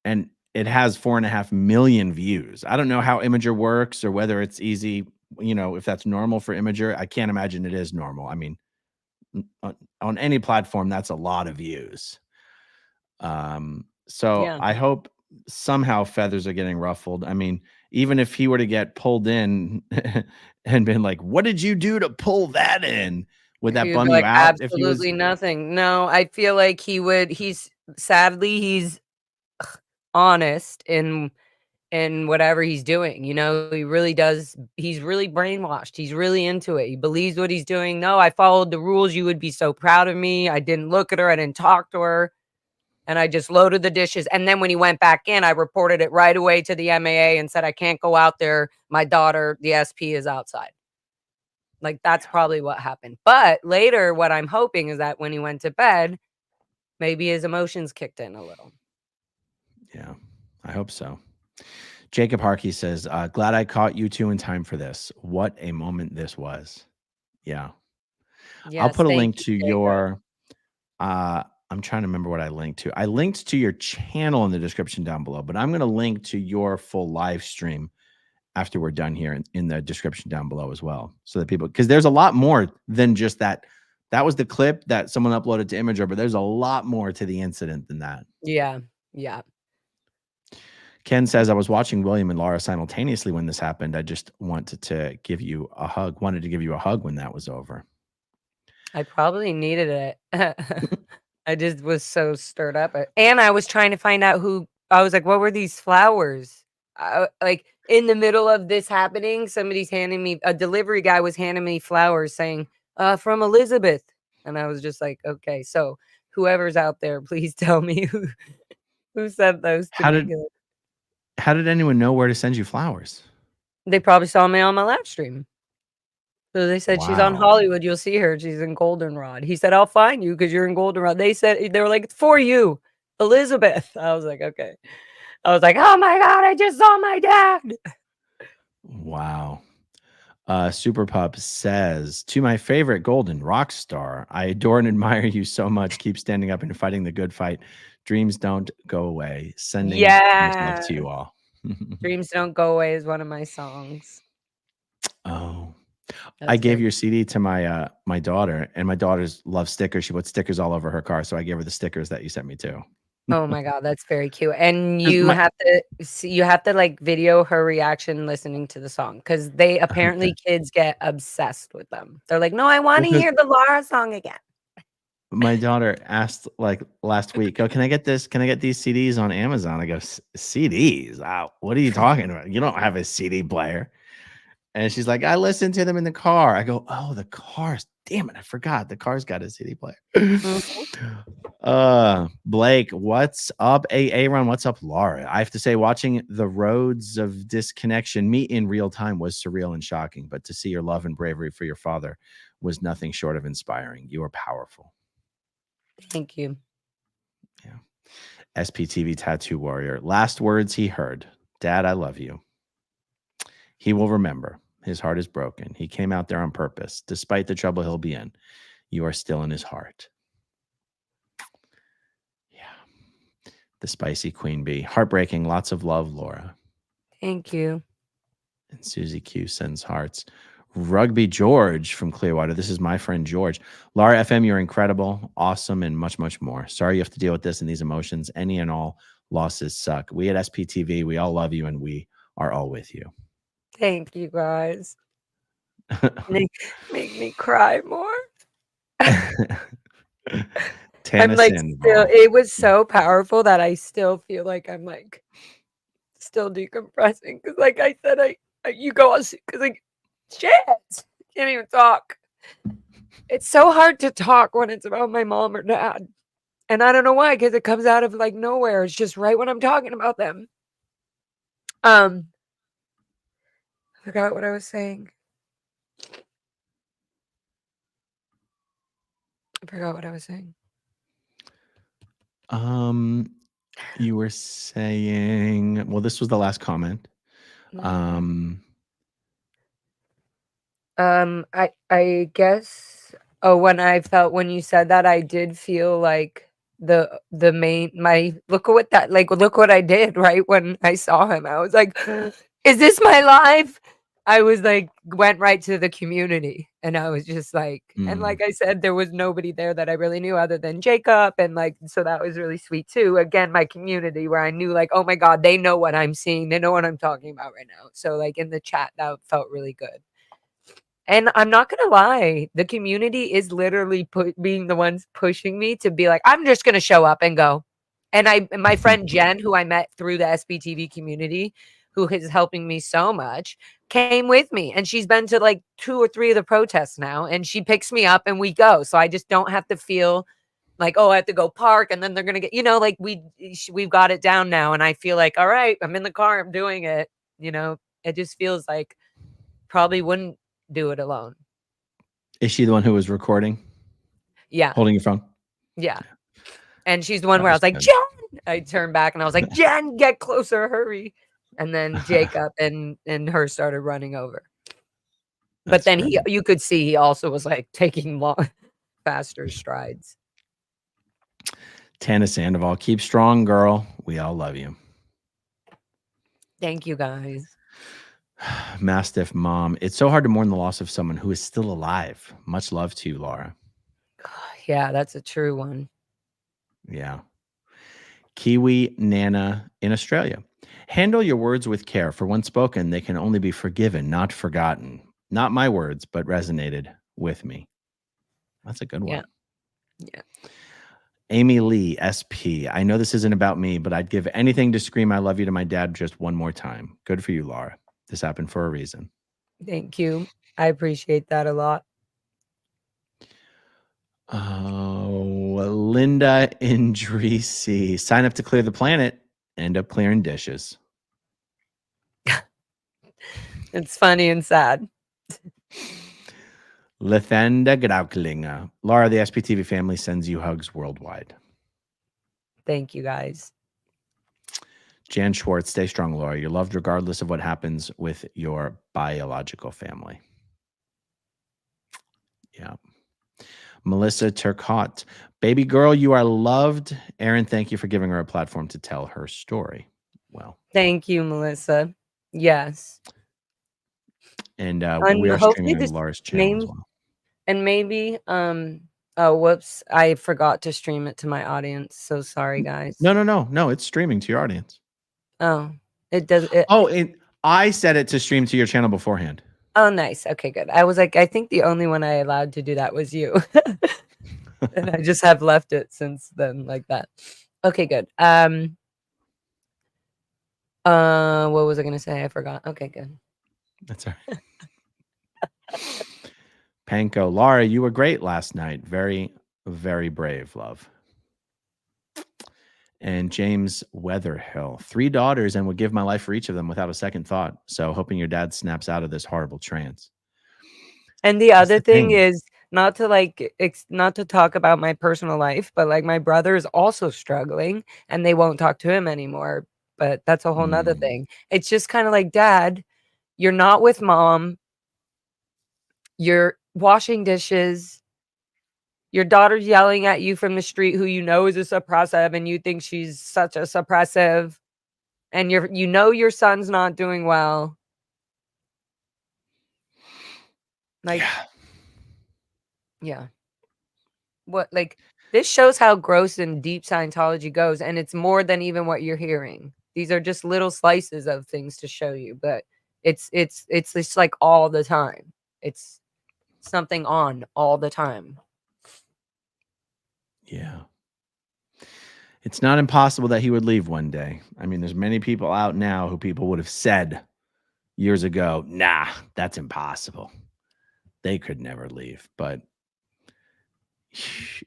and it has 4.5 million views. I don't know how Imager works or whether it's easy, you know, if that's normal for Imager. I can't imagine it is normal. I mean, on any platform, that's a lot of views. So
Yeah.
I hope somehow feathers are getting ruffled. I mean, even if he were to get pulled in and been like, what did you do to pull that in? Would that
He would
bum
be
you
like,
out if he was?
absolutely nothing. No, I feel like he's sadly, he's honest in whatever he's doing. You know, he really does. He's really brainwashed. He's really into it. He believes what he's doing. No, I followed the rules. You would be so proud of me. I didn't look at her. I didn't talk to her. And I just loaded the dishes. And then when he went back in, I reported it right away to the MAA and said, I can't go out there. My daughter, the SP, is outside. Like, that's probably what happened. But later, what I'm hoping is that when he went to bed, maybe his emotions kicked in a little.
Yeah, I hope so. Jacob Harkey says, glad I caught you two in time for this. What a moment this was. Yeah.
Yes,
I'll put a
thank
link
you,
to
Jacob.
your, I'm trying to remember what I linked to. I linked to your channel in the description down below, but I'm going to link to your full live stream after we're done here in the description down below as well. So that people, because there's a lot more than just that. That was the clip that someone uploaded to Imager, but there's a lot more to the incident than that.
Yeah. Yeah.
Ken says, I was watching William and Laura simultaneously when this happened. I just wanted to give you a hug, when that was over.
I probably needed it. I just was so stirred up. And I was trying to find out I was like, what were these flowers? Like in the middle of this happening, a delivery guy was handing me flowers saying, from Elizabeth. And I was just like, okay, so whoever's out there, please tell me who sent those to me.
How did anyone know where to send you flowers?
They probably saw me on my live stream. So they said, she's on Hollywood. You'll see her. She's in Goldenrod. He said, I'll find you because you're in Goldenrod. They were like, it's for you, Elizabeth. I was like, okay. I was like, oh my God, I just saw my dad.
Wow. Super Pup says, to my favorite golden rock star, I adore and admire you so much. Keep standing up and fighting the good fight. Dreams don't go away. Sending love to you all.
Dreams Don't Go Away is one of my songs.
Oh, I gave your CD to my my daughter, and my daughters love stickers. She puts stickers all over her car, so I gave her the stickers that you sent me too.
Oh my God, that's very cute. And you have to like video her reaction listening to the song because they apparently kids get obsessed with them. They're like, no, I want to hear the Laura song again.
My daughter asked like last week, "Oh, can I get this? Can I get these CDs on Amazon?" I go, "CDs? What are you talking about? You don't have a CD player." And she's like, "I listen to them in the car." I go, "Oh, the cars. Damn it, I forgot. The car's got a CD player." Blake, what's up? Aaron, what's up, Laura? I have to say, watching the Roads of Disconnection meet in real time was surreal and shocking, but to see your love and bravery for your father was nothing short of inspiring. You are powerful.
Thank you.
Yeah. SPTV Tattoo Warrior. Last words he heard. Dad, I love you. He will remember. His heart is broken. He came out there on purpose. Despite the trouble he'll be in, you are still in his heart. Yeah. The Spicy Queen Bee. Heartbreaking. Lots of love, Laura.
Thank you.
And Susie Q sends hearts. Rugby George from Clearwater. This is my friend George. Laura FM, you're incredible, awesome, and much, much more. Sorry you have to deal with this and these emotions. Any and all losses suck. We at SPTV, we all love you and we are all with you.
Thank you, guys. Make me cry more. I'm like still, it was so powerful that I still feel like I'm like still decompressing because like I said, you go on because like shit, can't even talk. It's so hard to talk when it's about my mom or dad, and I don't know why because it comes out of like nowhere. It's just right when I'm talking about them. I forgot what I was saying.
You were saying, well, this was the last comment.
I guess when you said that, I did feel like look what I did right when I saw him. I was like, is this my life? I was like, went right to the community and I was just like, and like I said, there was nobody there that I really knew other than Jacob. And like, so that was really sweet too. Again, my community where I knew like, oh my God, they know what I'm seeing. They know what I'm talking about right now. So like in the chat, that felt really good. And I'm not going to lie, the community is literally being the ones pushing me to be like, I'm just going to show up and go. And my friend Jen, who I met through the SPTV community, who is helping me so much, came with me. And she's been to like 2 or 3 of the protests now. And she picks me up and we go. So I just don't have to feel like, oh, I have to go park. And then they're going to get, like we've got it down now. And I feel like, all right, I'm in the car. I'm doing it. It just feels like probably wouldn't do it alone.
Is she the one who was recording?
Yeah.
Holding your phone?
Yeah. And she's the one where I was like, Jen! I turned back and I was like, Jen, get closer, hurry. And then Jacob and her started running over. But then you could see he also was like taking faster strides.
Tana Sandoval, keep strong, girl. We all love you.
Thank you, guys.
Mastiff Mom, it's so hard to mourn the loss of someone who is still alive. Much love to you, Laura.
Yeah, that's a true one.
Yeah. Kiwi Nana in Australia. Handle your words with care. For once spoken, they can only be forgiven, not forgotten. Not my words, but resonated with me. That's a good one.
Yeah.
Amy Lee, SP. I know this isn't about me, but I'd give anything to scream I love you to my dad just one more time. Good for you, Laura. This happened for a reason.
Thank you. I appreciate that a lot.
Oh, Linda in Dreesy. Sign up to clear the planet. End up clearing dishes.
It's funny and sad.
Lethenda Grauklinga. Laura, the SPTV family sends you hugs worldwide.
Thank you, guys.
Jan Schwartz, stay strong, Laura. You're loved regardless of what happens with your biological family. Yeah. Melissa Turcotte. Baby girl, you are loved. Aaron, thank you for giving her a platform to tell her story. Well.
Thank you, Melissa. Yes.
And we are streaming Laura's channel as well.
And maybe, oh, whoops. I forgot to stream it to my audience. So sorry, guys.
No. It's streaming to your audience.
Oh, it does.
I set it to stream to your channel beforehand.
Oh, nice. Okay, good. I was like, I think the only one I allowed to do that was you. And I just have left it since then like that. Okay, good. What was I gonna say? I forgot. Okay, good.
That's all right. Panko, Laura, you were great last night. Very, very brave, love. And James Weatherhill, 3 daughters and would give my life for each of them without a second thought. So hoping your dad snaps out of this horrible trance.
And the
That's
other
the
thing
thing.
is not to talk about my personal life, but like my brother is also struggling and they won't talk to him anymore. But that's a whole nother
Mm.
thing. It's just kind of like, Dad, you're not with mom. You're washing dishes. Your daughter's yelling at you from the street, who you know is a suppressive, and you think she's such a suppressive. And you know your son's not doing well. Like, yeah. What, like, this shows how gross and deep Scientology goes, and it's more than even what you're hearing. These are just little slices of things to show you, but it's just like all the time. It's something on all the time.
Yeah. It's not impossible that he would leave one day. I mean, there's many people out now who people would have said years ago, nah, that's impossible. They could never leave. But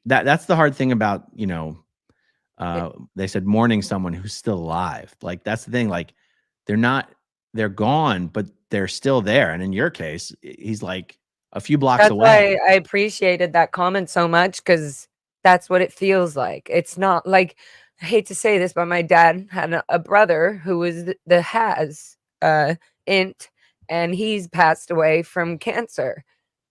that's the hard thing about, they said mourning someone who's still alive. Like, that's the thing. Like, they're gone, but they're still there. And in your case, he's like a few blocks
That's
away.
why I appreciated that comment so much, because that's what it feels like. It's not like, I hate to say this, but my dad had a brother who was int, and he's passed away from cancer.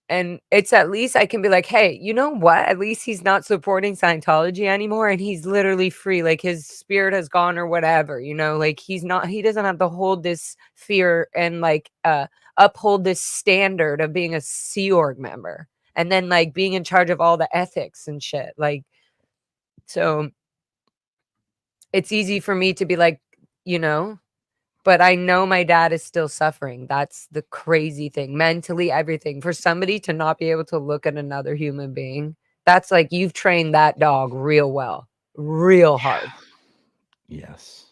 And it's at least I can be like, hey, you know what? At least he's not supporting Scientology anymore, and he's literally free. Like, his spirit has gone or whatever, like he doesn't have to hold this fear and like uphold this standard of being a Sea Org member and then like being in charge of all the ethics and shit. Like, so it's easy for me to be like, but I know my dad is still suffering. That's the crazy thing. Mentally, everything. For somebody to not be able to look at another human being, that's like you've trained that dog real well, real hard.
Yes.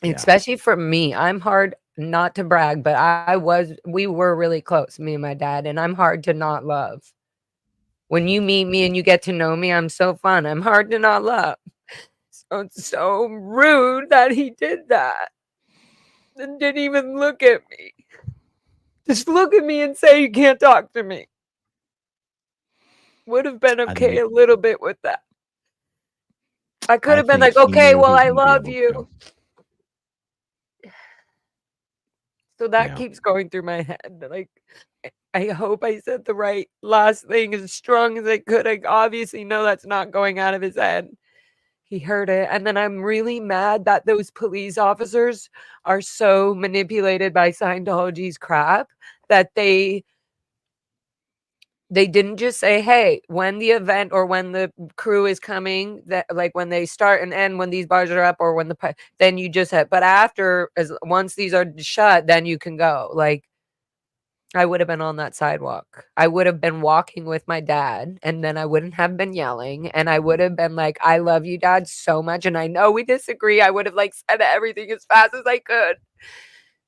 Especially for me. I'm hard, not to brag, but we were really close, me and my dad, and I'm hard to not love. When you meet me and you get to know me, I'm so fun. I'm hard to not love. So it's so rude that he did that and didn't even look at me. Just look at me and say you can't talk to me. Would have been okay a little bit with that. I could have been like, okay, well, I love you. So that keeps going through my head. Like, I hope I said the right last thing as strong as I could. I obviously know that's not going out of his head. He heard it. And then I'm really mad that those police officers are so manipulated by Scientology's crap that they didn't just say, hey, when the event or when the crew is coming, that like when they start and end, when these bars are up or when then you just have, but after, once these are shut, then you can go. Like, I would have been on that sidewalk. I would have been walking with my dad, and then I wouldn't have been yelling, and I would have been like, I love you, Dad, so much. And I know we disagree. I would have like said everything as fast as I could.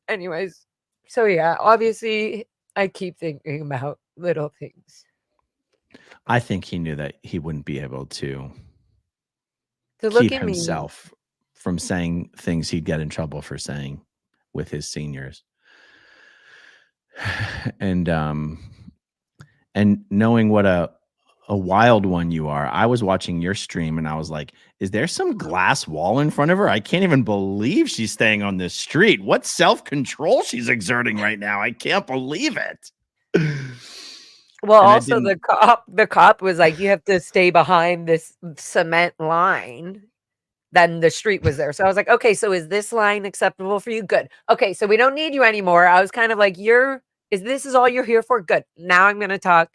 Anyways, so yeah, obviously I keep thinking about little things.
I think he knew that he wouldn't be able to
look
keep
at
himself from saying things he'd get in trouble for saying with his seniors. And knowing what a wild one you are, I was watching your stream and I was like, is there some glass wall in front of her? I can't even believe she's staying on this street. What self-control she's exerting right now. I can't believe it.
Well, and also the cop was like, you have to stay behind this cement line. Then the street was there. So I was like, okay, so is this line acceptable for you? Good. Okay, so we don't need you anymore. I was kind of like, this is all you're here for? Good. Now I'm going to talk.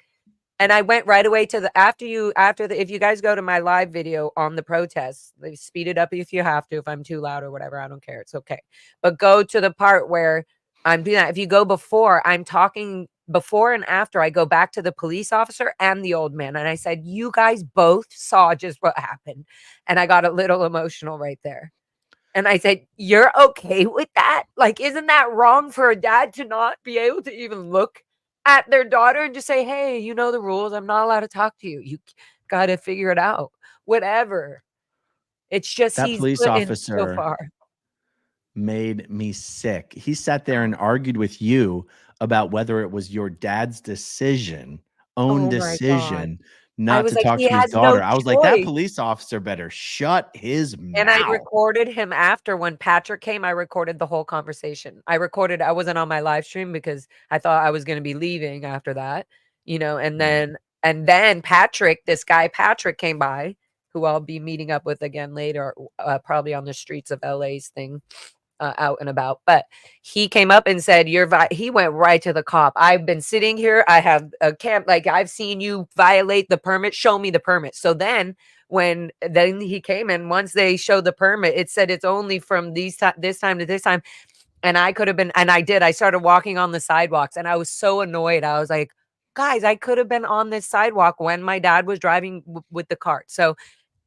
And I went right away to if you guys go to my live video on the protests, they speed it up if you have to, if I'm too loud or whatever, I don't care. It's okay. But go to the part where I'm doing that. If you go before, I'm talking before and after, I go back to the police officer and the old man, and I said, "You guys both saw just what happened," and I got a little emotional right there. And I said, "You're okay with that? Like, isn't that wrong for a dad to not be able to even look at their daughter and just say, 'Hey, you know the rules. I'm not allowed to talk to you. You got to figure it out.' Whatever." It's just
That
he's
police
put in so
officer
far.
made me sick. He sat there and argued with you about whether it was your dad's own
Oh my God.
decision
I
not
was
to
like,
talk
"He
to his
has no
daughter. I was like, that
choice."
police officer better shut his
And I
mouth.
recorded him after when Patrick came, I recorded the whole conversation. I wasn't on my live stream because I thought I was gonna be leaving after that, and then Patrick, this guy Patrick came by, who I'll be meeting up with again later, probably on the streets of LA's thing. Out and about, but he came up and said, he went right to the cop. "I've been sitting here. I have a camp. Like, I've seen you violate the permit. Show me the permit." So then then he came, and once they showed the permit, it said it's only from this time to this time. And I could have been, and I did. I started walking on the sidewalks, and I was so annoyed. I was like, "Guys, I could have been on this sidewalk when my dad was driving with the cart." So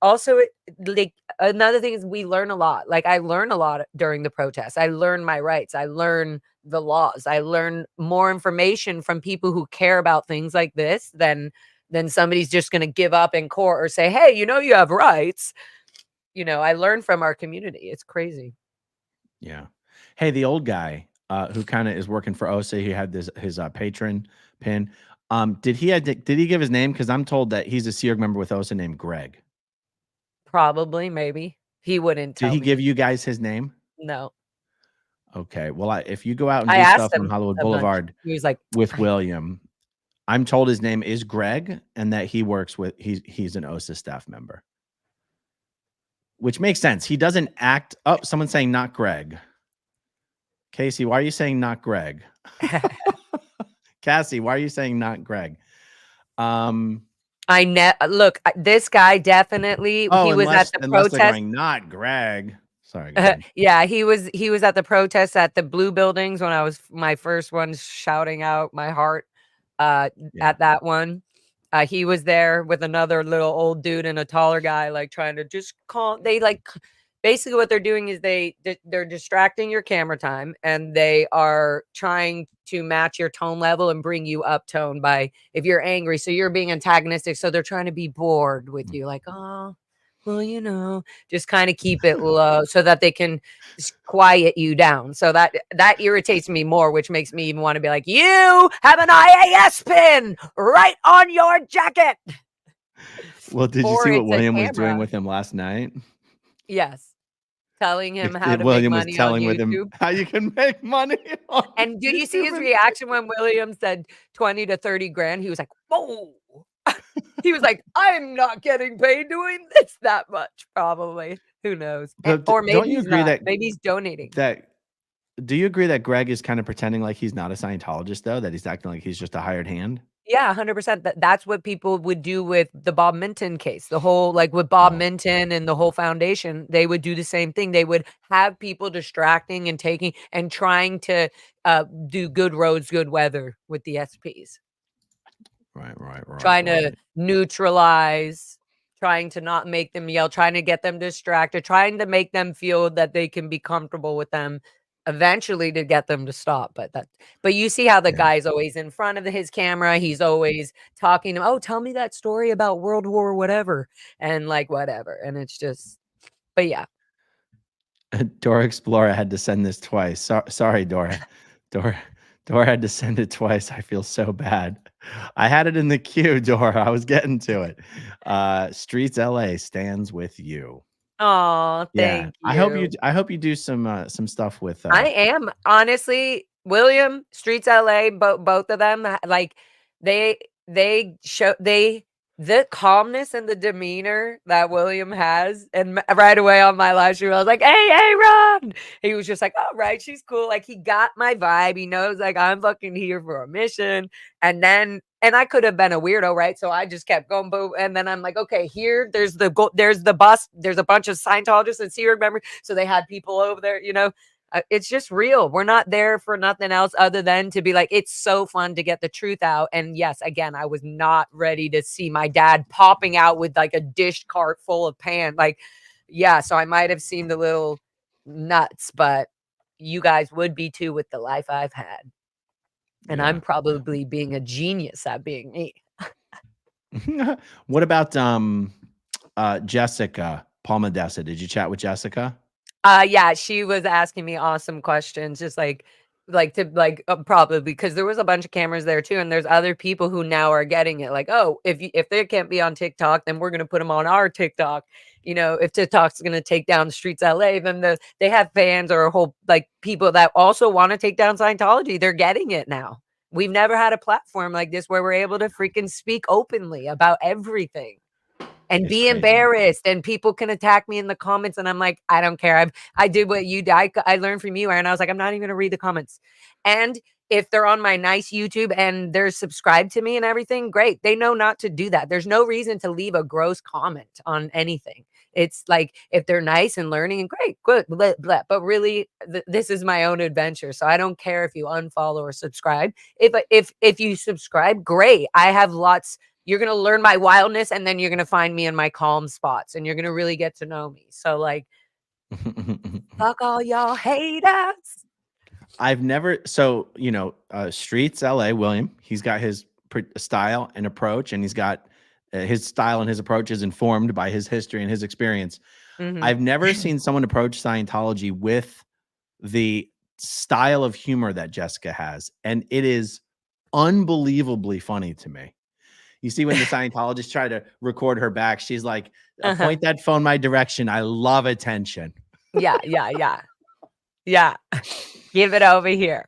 also, like, another thing is we learn a lot. Like, I learn a lot during the protests. I learn my rights. I learn the laws. I learn more information from people who care about things like this than somebody's just going to give up in court or say, "Hey, you have rights." I learn from our community. It's crazy.
Yeah. Hey, the old guy who kind of is working for OSA, he had his patron pin. Did he give his name? Because I'm told that he's a Sea Org member with OSA named Greg.
Probably, maybe. He wouldn't
Did
tell
he
me.
give you guys his name?
No.
Okay. Well, if you go out and
I
do
asked
stuff on
him
Hollywood
a bunch.
Boulevard
He was like,
with William, I'm told his name is Greg and that he works with he's an OSA staff member. Which makes sense. He doesn't act up. Someone's saying not Greg. Casey, why are you saying not Greg? Cassie, why are you saying not Greg?
Look, this guy definitely, he was at the
unless they're
protest.
going, not Greg. Sorry. Go ahead.
Yeah, he was at the protest at the Blue Buildings when I was my first one shouting out my heart at that one. He was there with another little old dude and a taller guy, like trying to just basically what they're doing is they're distracting your camera time, and they are trying to match your tone level and bring you up tone by if you're angry. So you're being antagonistic. So they're trying to be bored with you, like, "Oh, well, just kind of keep it low so that they can quiet you down." So that irritates me more, which makes me even want to be like, "You have an IAS pin right on your jacket."
Well, did you
Or
see what
it's a
William was doing
camera.
with him last night?
Yes. Telling him how to make
William was
money on
telling with him
YouTube.
how you can make money on
And did you see his
YouTube.
reaction when William said 20 to 30 grand? He was like, "Whoa." He was like, "I'm not getting paid doing this that much." Probably. Who knows?
But
Or maybe
don't you
he's
agree
not.
that
Maybe he's donating.
do you agree that Greg is kind of pretending like he's not a Scientologist, though, that he's acting like he's just a hired hand?
Yeah, 100%. That's what people would do with the Bob Minton case. The whole, like with Bob Minton and the whole foundation, they would do the same thing. They would have people distracting and taking and trying to do good roads, good weather with the SPs.
Right.
Trying to neutralize, trying to not make them yell, trying to get them distracted, trying to make them feel that they can be comfortable with them, eventually to get them to stop. But you see how the guy's always in front of his camera. He's always talking to, "Oh, tell me that story about World War whatever," and like whatever. And it's just, but yeah.
Dora Explorer had to send this twice. Sorry, Dora. Dora had to send it twice. I feel so bad. I had it in the queue, Dora. I was getting to it. Streets LA stands with you.
Oh, thank you.
I hope you do some stuff with.
I am honestly, William, Streets LA, both of them, like the calmness and the demeanor that William has, and right away on my live stream, I was like, hey, Ron. He was just like, "Oh, right, she's cool." Like, he got my vibe. He knows, like, I'm fucking here for a mission. And I could have been a weirdo, right? So I just kept going, boom. And then I'm like, okay, there's the bus. There's a bunch of Scientologists and Sea Org members. So they had people over there, It's just real. We're not there for nothing else other than to be like, it's so fun to get the truth out. And yes, again, I was not ready to see my dad popping out with like a dish cart full of pan. Like, yeah, so I might have seen the little nuts, but you guys would be too with the life I've had. And
Yeah.
I'm probably being a genius at being me.
What about Jessica Palmadessa? Did you chat with Jessica?
Yeah, she was asking me awesome questions, just probably because there was a bunch of cameras there too, and there's other people who now are getting it. Like, oh, if they can't be on TikTok, then we're gonna put them on our TikTok. You know, if TikTok's gonna take down Streets LA, then they have fans or a whole like people that also want to take down Scientology. They're getting it now. We've never had a platform like this where we're able to freaking speak openly about everything. And
It's
be
crazy.
embarrassed, and people can attack me in the comments, and I'm like, I don't care. I did what you did. I learned from you, Aaron. I was like, I'm not even gonna read the comments. And if they're on my nice YouTube and they're subscribed to me and everything, great. They know not to do that. There's no reason to leave a gross comment on anything. It's like if they're nice and learning, and great, good, blah, blah. But really, this is my own adventure, so I don't care if you unfollow or subscribe. If you subscribe, great. I have lots. You're going to learn my wildness, and then you're going to find me in my calm spots, and you're going to really get to know me. So like, fuck all y'all haters.
I've never, so, you know, Streets LA, William, he's got his style and approach, and he's got his style and his approach is informed by his history and his experience. I've never seen someone approach Scientology with the style of humor that Jessica has, and it is unbelievably funny to me. You see, when the Scientologists try to record her back, she's like, point that phone my direction. I love attention.
Yeah. Give it over here.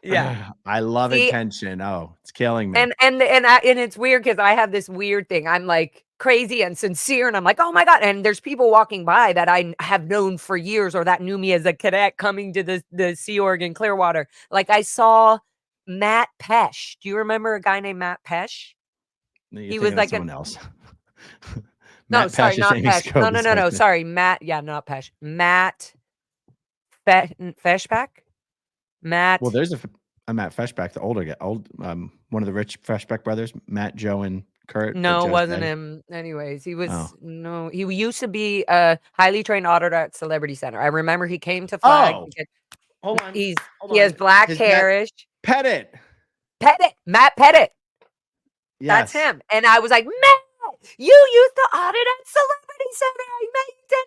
Yeah.
I love attention. Oh, it's killing me.
And it's weird because I have this weird thing. I'm like crazy and sincere, and I'm like, oh my God. And there's people walking by that I have known for years, or that knew me as a cadet coming to the Sea Org in Clearwater. Like I saw Matt Pesh. Do you remember a guy named Matt Pesh?
He was like someone else.
No, sorry, not Pesh. No. Sorry, Matt. Yeah, not Pesh. Matt Feshbach. Matt.
Well, there's a Matt Feshbach, the older guy, one of the rich Feshbach brothers, Matt, Joe, and Kurt.
No, it wasn't him. Anyways, he was he used to be a highly trained auditor at Celebrity Center. I remember he came to Flag.
Hold on.
He has black hairish.
Pettit.
Matt Pettit.
Yes.
That's him. And I was like, Matt, you used to audit at Celebrity Center. I met you then.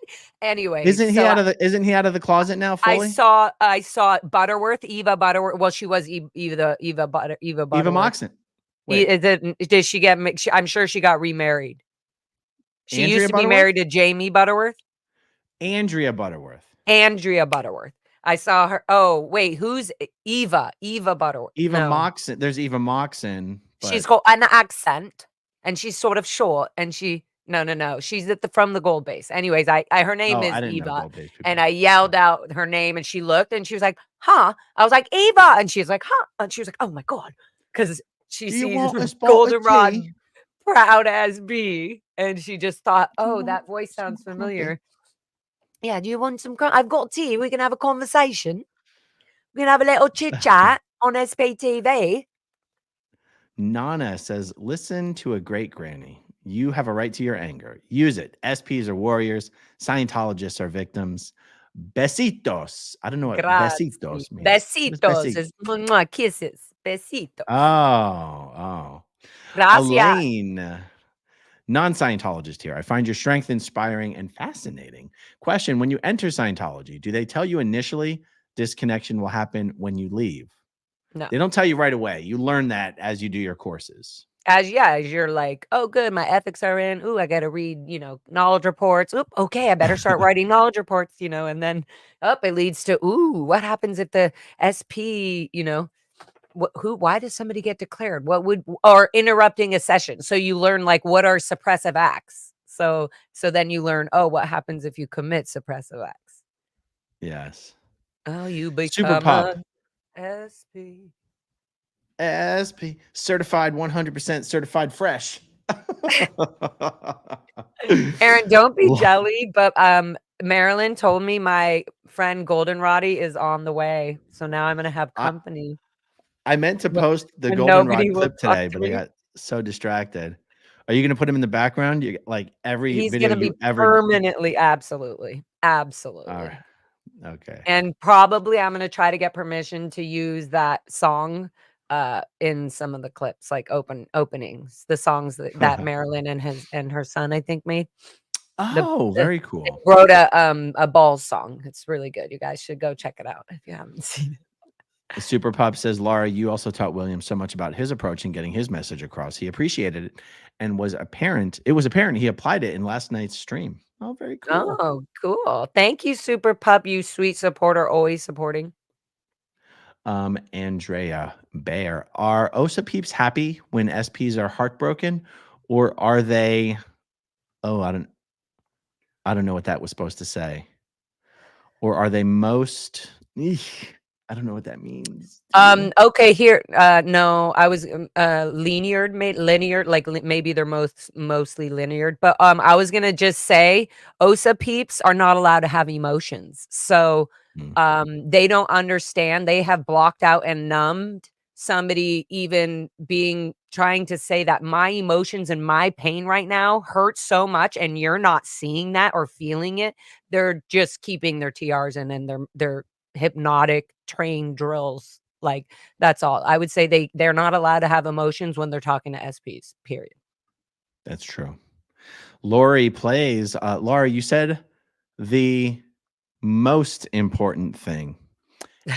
Anyway,
isn't he out of the closet now fully?
I saw Butterworth, Eva Butterworth. Well, she was Eva Butterworth.
Eva Moxon.
Did she get? I'm sure she got remarried. She used to be married to Jamie Butterworth.
Andrea Butterworth.
I saw her. Oh wait, who's Eva? Eva Butterworth.
Moxon. There's Eva Moxon.
She's got an accent, and she's sort of short, and no. She's from the Gold Base. Anyways, her name is Eva, and I yelled out her name, and she looked, and she was like, "Huh?" I was like, "Eva," and she was like, "Huh?" And she was like, "Oh my God," because she sees Goldenrod proud as bee, and she just thought, "Oh, that voice sounds familiar." Yeah, do you want some? I've got tea. We can have a conversation. We can have a little chit chat on SPTV.
Nana says, listen to a great granny. You have a right to your anger. Use it. SPs are warriors. Scientologists are victims. Besitos. I don't know what besitos means.
Besitos is kisses. Besitos.
Oh.
Gracias.
Elaine, non-Scientologist here. I find your strength inspiring and fascinating. Question, when you enter Scientology, do they tell you initially disconnection will happen when you leave?
No.
They don't tell you right away. You learn that as you do your courses.
As you're like, oh, good, my ethics are in. Ooh, I got to read, knowledge reports. Oop, okay, I better start writing knowledge reports, and then it leads to, ooh, what happens if the SP, why does somebody get declared? Or interrupting a session. So you learn what are suppressive acts. So then you learn, what happens if you commit suppressive acts?
Yes.
Oh, you become
Super Pop.
SP
certified 100% certified fresh.
Aaron, don't be jelly, but Marilyn told me my friend Golden Roddy is on the way, so now I'm gonna have
I-
company.
I meant to
But-
post the
and
Goldenrod
nobody will
clip
talk
today,
to
but I
me.
got so distracted. Are you going to put him in the background? You like every
He's
video
gonna be
you ever.
permanently, absolutely.
All right. Okay.
And probably I'm gonna try to get permission to use that song in some of the clips, like openings, the songs that Marilyn and her son, I think, made.
Oh, very cool.
They wrote a Balls song. It's really good. You guys should go check it out if you haven't seen it.
Super Pup says, Laura, you also taught William so much about his approach in getting his message across. He appreciated it and it was apparent he applied it in last night's stream. Oh, very cool.
Oh, cool. Thank you, Super Pup, you sweet supporter, always supporting.
Andrea Bear, are OSA peeps happy when SPs are heartbroken, or are they? Oh, I don't know what that was supposed to say. Or are they most? I don't know what that means.
Okay, here. No, I was linear, like maybe they're mostly linear, but I was gonna just say OSA peeps are not allowed to have emotions, so they don't understand. They have blocked out and numbed somebody even trying to say that my emotions and my pain right now hurt so much, and you're not seeing that or feeling it. They're just keeping their TRs in, and they're hypnotic train drills. Like, that's all. I would say they're not allowed to have emotions when they're talking to SPs, period.
That's true. Lori plays. Laura, you said the most important thing,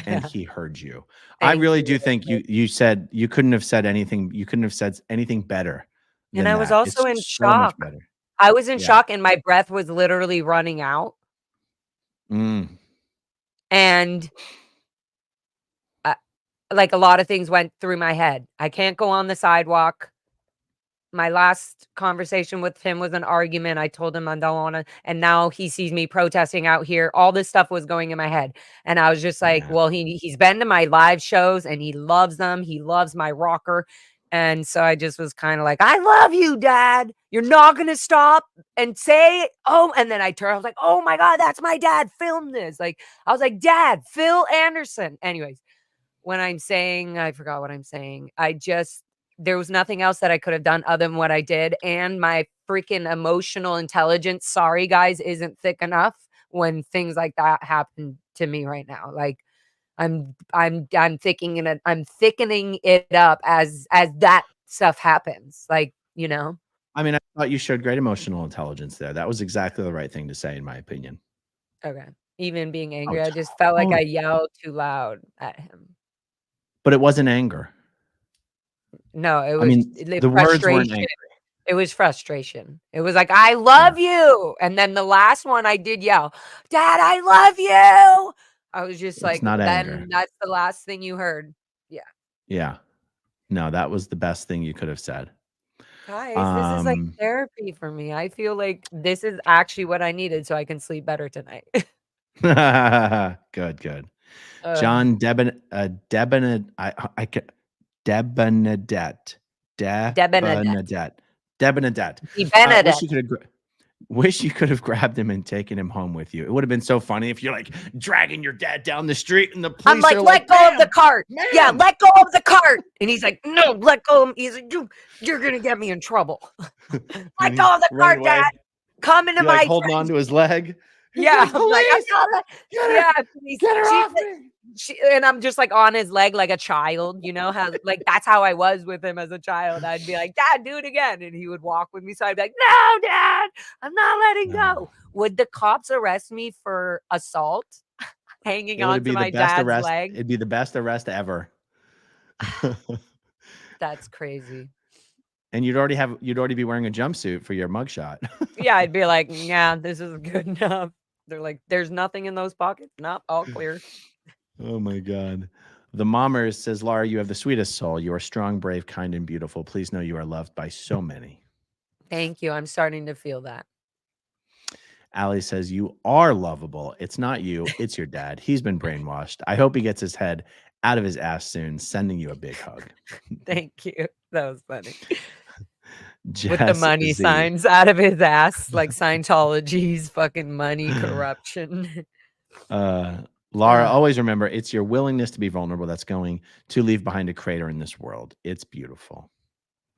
and he heard you. I really do think you said you couldn't have said anything. You couldn't have said anything better.
And I was
that.
also
It's
in
so much
shock.
better.
I was in shock, and my breath was literally running out. And like a lot of things went through my head. I can't go on the sidewalk. My last conversation with him was an argument. I told him I don't want to, and now he sees me protesting out here. All this stuff was going in my head, and I was just like, well, he's been to my live shows and he loves them. He loves my rocker. And so I just was kind of like, I love you, Dad. You're not going to stop and say, oh, and then I was like, oh my God, that's my dad. Film this. Like, I was like, Dad, Phil Anderson. Anyways, when I'm saying, I forgot what I'm saying. There was nothing else that I could have done other than what I did. And my freaking emotional intelligence, sorry guys, isn't thick enough when things like that happen to me right now. Like, I'm thickening it up as that stuff happens. Like, you know.
I mean, I thought you showed great emotional intelligence there. That was exactly the right thing to say, in my opinion.
Okay. Even being angry, I just felt like I yelled too loud at him.
But it wasn't anger.
No, it was
the words weren't angry.
It was frustration. It was like, I love you. And then the last one I did yell, Dad, I love you. I was just like,
not
then
anger.
that's the last thing you heard. Yeah.
Yeah. No, that was the best thing you could have said.
Guys, this is like therapy for me. I feel like this is actually what I needed so I can sleep better tonight.
Good. John Debenedette. Wish you could have grabbed him and taken him home with you. It would have been so funny if you're like dragging your dad down the street and the police
I'm like, let go of the cart. Yeah, let go of the cart. And he's like, no, let go of him. He's like, you're gonna get me in trouble. Let go of the cart, Dad. Come into my
holding on to his leg.
Yeah, I'm like, get her off me. And I'm just like on his leg like a child, you know how like that's how I was with him as a child. I'd be like, Dad, do it again, and he would walk with me. So I'd be like, no, Dad, I'm not letting go. Would the cops arrest me for assault, hanging on to my dad's leg?
It'd be the best arrest ever.
That's crazy.
And you'd already be wearing a jumpsuit for your mugshot.
Yeah, I'd be like, yeah, this is good enough. They're like, there's nothing in those pockets. Nope, all clear.
Oh my God. The Mommers says, Laura, you have the sweetest soul. You are strong, brave, kind, and beautiful. Please know you are loved by so many.
Thank you. I'm starting to feel that.
Allie says, you are lovable. It's not you. It's your dad. He's been brainwashed. I hope he gets his head out of his ass soon. Sending you a big hug.
Thank you. That was funny. with the
Jess
money
Z.
signs out of his ass, like Scientology's fucking money corruption.
Laura, always remember it's your willingness to be vulnerable that's going to leave behind a crater in this world. It's beautiful.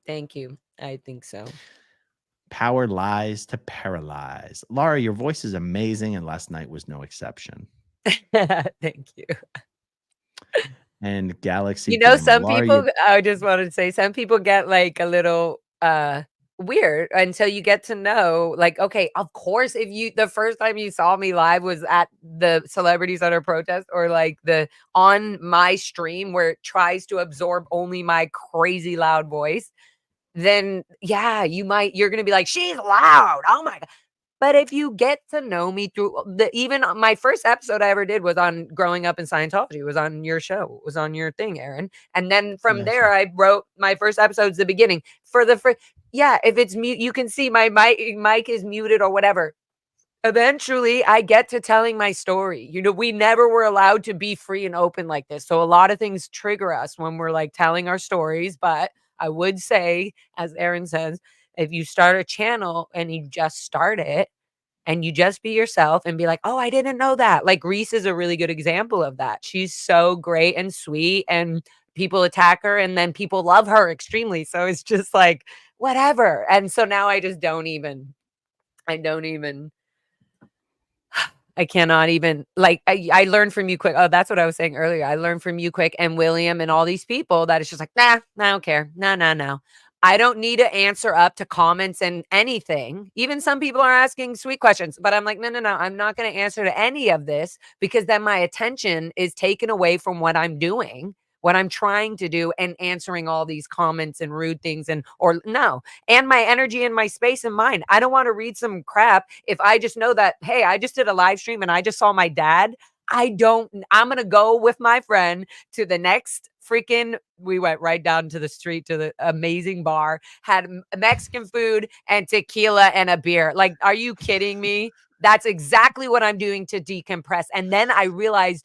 Thank you. I think so.
Power lies to paralyze. Laura, your voice is amazing, and last night was no exception.
Thank you.
And Galaxy,
You know,
Gamer.
some
Laura,
people, I just wanted to say, some people get like a little weird until you get to know, like, okay, of course, if you, the first time you saw me live was at the Celebrity Center protest, or like the on my stream where it tries to absorb only my crazy loud voice, then yeah, you're going to be like, she's loud. Oh my God. But if you get to know me through even my first episode I ever did was on growing up in Scientology. It was on your show. It was on your thing, Aaron. And then from there, I wrote my first episode's the beginning for the yeah. If it's mute, you can see my mic is muted or whatever. Eventually, I get to telling my story. You know, we never were allowed to be free and open like this. So a lot of things trigger us when we're like telling our stories. But I would say, as Aaron says, if you start a channel and you just start it and you just be yourself and be like, oh, I didn't know that. Like Reese is a really good example of that. She's so great and sweet, and people attack her and then people love her extremely. So it's just like, whatever. And so now I just I cannot even, like, I learned from you quick. Oh, that's what I was saying earlier. I learned from you quick and William and all these people that it's just like, nah, I don't care. No. I don't need to answer up to comments and anything. Even some people are asking sweet questions, but I'm like, no. I'm not going to answer to any of this, because then my attention is taken away from what I'm doing, what I'm trying to do, and answering all these comments and rude things and my energy and my space and mind. I don't want to read some crap if I just know that, hey, I just did a live stream and I just saw my dad. I'm going to go with my friend to the next we went right down to the street to the amazing bar, had Mexican food and tequila and a beer. Like, are you kidding me? That's exactly what I'm doing to decompress. And then I realized,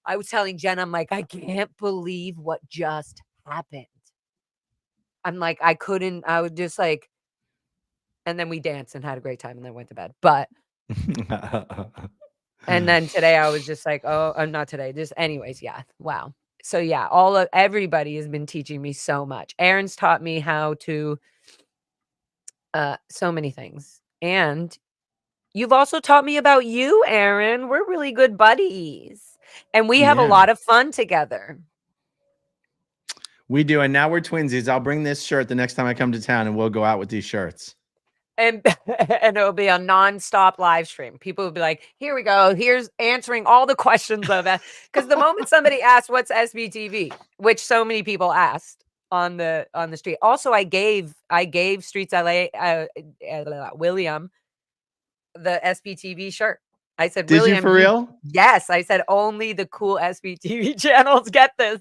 I was telling Jen, I'm like, I can't believe what just happened. I'm like, I was just like, and then we danced and had a great time and then went to bed. But, and then today I was just like, oh, not today, just anyways. Yeah. Wow. So yeah, everybody has been teaching me so much. Aaron's taught me how to, so many things. And you've also taught me about you, Aaron. We're really good buddies. And we have a lot of fun together.
We do. And now we're twinsies. I'll bring this shirt the next time I come to town and we'll go out with these shirts. And it'll be a nonstop live stream. People will be like, here we go. Here's answering all the questions of it. Because the moment somebody asked what's SBTV, which so many people asked on the street. Also, I gave Streets LA William the SBTV shirt. I said, did
William,
you for real?
Yes. I said, only the cool SBTV channels get this.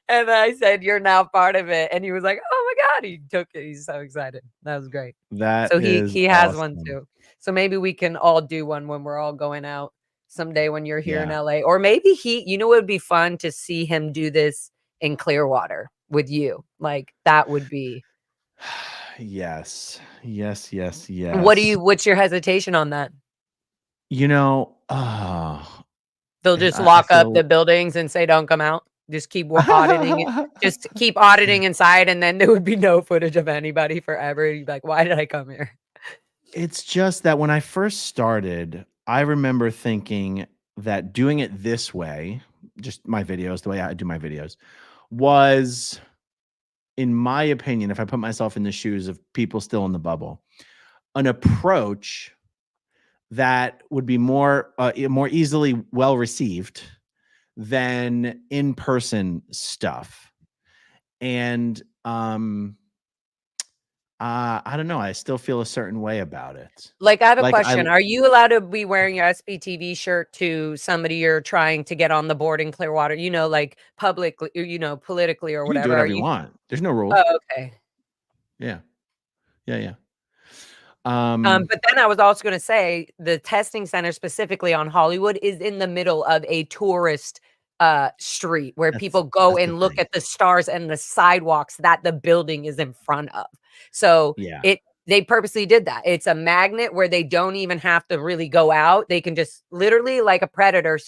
And I said, you're now part of it. And he was like, oh my God, he took it. He's so excited. That was great. So he has one too. So maybe we can all do one when we're all going out someday when you're here in LA. Or maybe it would be fun to see him do this in Clearwater with you. Like, that would be.
Yes. What's
your hesitation on that?
You know,
they'll just lock up the buildings and say, don't come out. Just keep auditing it. Just keep auditing inside. And then there would be no footage of anybody forever. You'd be like, why did I come here?
It's just that when I first started, I remember thinking that doing it this way, just my videos, the way I do my videos, was, in my opinion, if I put myself in the shoes of people still in the bubble, an approach that would be more easily well received than in-person stuff. And I don't know, I still feel a certain way about it.
Like, I have a question. Are you allowed to be wearing your SBTV shirt to somebody you're trying to get on the board in Clearwater, like publicly, politically or whatever?
You can do whatever you want. There's no rules.
Oh, okay.
Yeah.
But then I was also going to say the testing center specifically on Hollywood is in the middle of a tourist street where people go and look at the stars and the sidewalks that the building is in front of. So
Yeah.
they purposely did that. It's a magnet where they don't even have to really go out. They can just literally, like a predator,